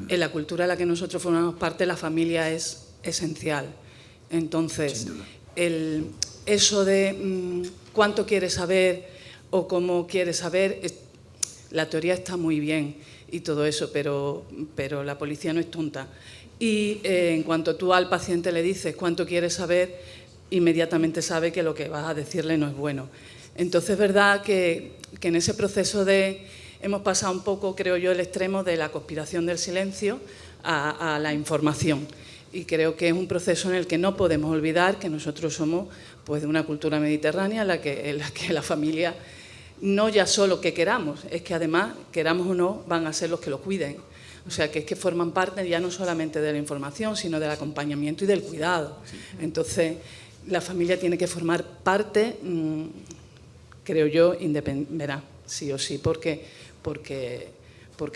[SPEAKER 13] En la cultura de la que nosotros formamos parte, la familia es esencial. Entonces, eso de cuánto quieres saber o cómo quieres saber, la teoría está muy bien y todo eso, pero la policía no es tonta. Y en cuanto tú al paciente le dices cuánto quieres saber, inmediatamente sabe que lo que vas a decirle no es bueno. Entonces, es verdad que en ese proceso hemos pasado un poco, creo yo, el extremo de la conspiración del silencio a la información. Y creo que es un proceso en el que no podemos olvidar que nosotros somos pues, de una cultura mediterránea en la que la familia, no ya solo que queramos, es que además, queramos o no, van a ser los que lo cuiden. O sea, que es que forman parte ya no solamente de la información, sino del acompañamiento y del cuidado. Entonces, la familia tiene que formar parte, creo yo, verá, sí o sí, porque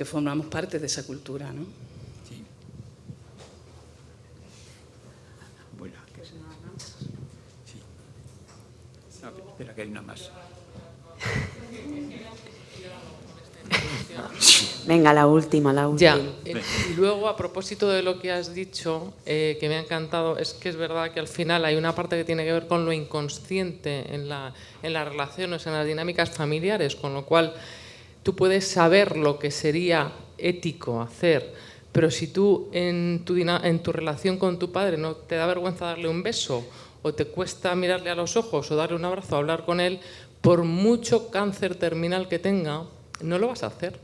[SPEAKER 13] formamos parte de esa cultura, ¿no?
[SPEAKER 2] Sí. Bueno, sí. No, espera, que hay una más.
[SPEAKER 1] Venga, la última.
[SPEAKER 14] Ya. Y luego, a propósito de lo que has dicho, que me ha encantado, es que es verdad que al final hay una parte que tiene que ver con lo inconsciente en las relaciones, en las dinámicas familiares, con lo cual tú puedes saber lo que sería ético hacer, pero si tú en tu relación con tu padre no te da vergüenza darle un beso, o te cuesta mirarle a los ojos, o darle un abrazo, o hablar con él, por mucho cáncer terminal que tenga, no lo vas a hacer.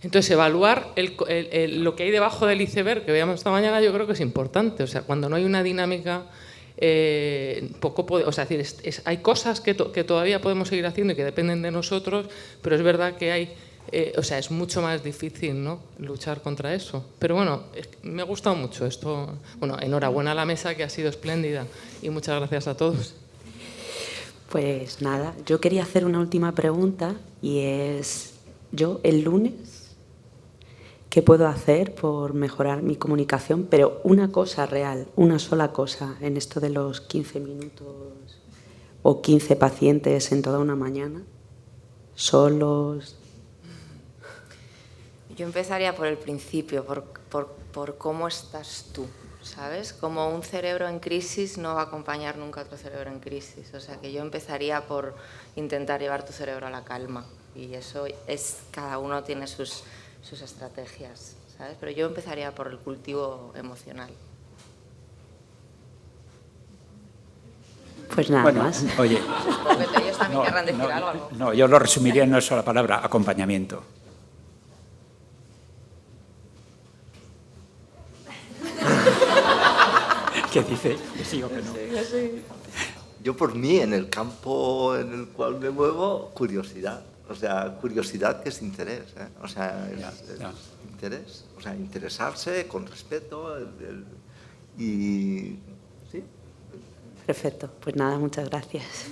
[SPEAKER 14] Entonces, evaluar lo que hay debajo del iceberg que veíamos esta mañana, yo creo que es importante. O sea, cuando no hay una dinámica, hay cosas que todavía podemos seguir haciendo y que dependen de nosotros, pero es verdad que es mucho más difícil, ¿no?, luchar contra eso. Pero bueno, me ha gustado mucho esto. Bueno, enhorabuena a la mesa, que ha sido espléndida, y muchas gracias a todos.
[SPEAKER 1] Pues nada, yo quería hacer una última pregunta, y es: yo el lunes, ¿qué puedo hacer por mejorar mi comunicación? Pero una cosa real, una sola cosa, en esto de los 15 minutos o 15 pacientes en toda una mañana, solos.
[SPEAKER 3] Yo empezaría por el principio, por cómo estás tú, ¿sabes? Como un cerebro en crisis no va a acompañar nunca a otro cerebro en crisis. O sea, que yo empezaría por intentar llevar tu cerebro a la calma. Y eso cada uno tiene sus estrategias, ¿sabes? Pero yo empezaría por el cultivo emocional.
[SPEAKER 1] Pues nada más.
[SPEAKER 2] Oye,
[SPEAKER 3] Ellos también querrán decir algo.
[SPEAKER 2] No, yo lo resumiría en una sola palabra: acompañamiento. ¿Qué dice? ¿Que sí o que no?
[SPEAKER 4] Yo por mí, en el campo en el cual me muevo, curiosidad. O sea, curiosidad que es interés. O sea, interés. O sea, interesarse con respeto. Y... ¿sí?
[SPEAKER 1] Perfecto. Pues nada, muchas gracias.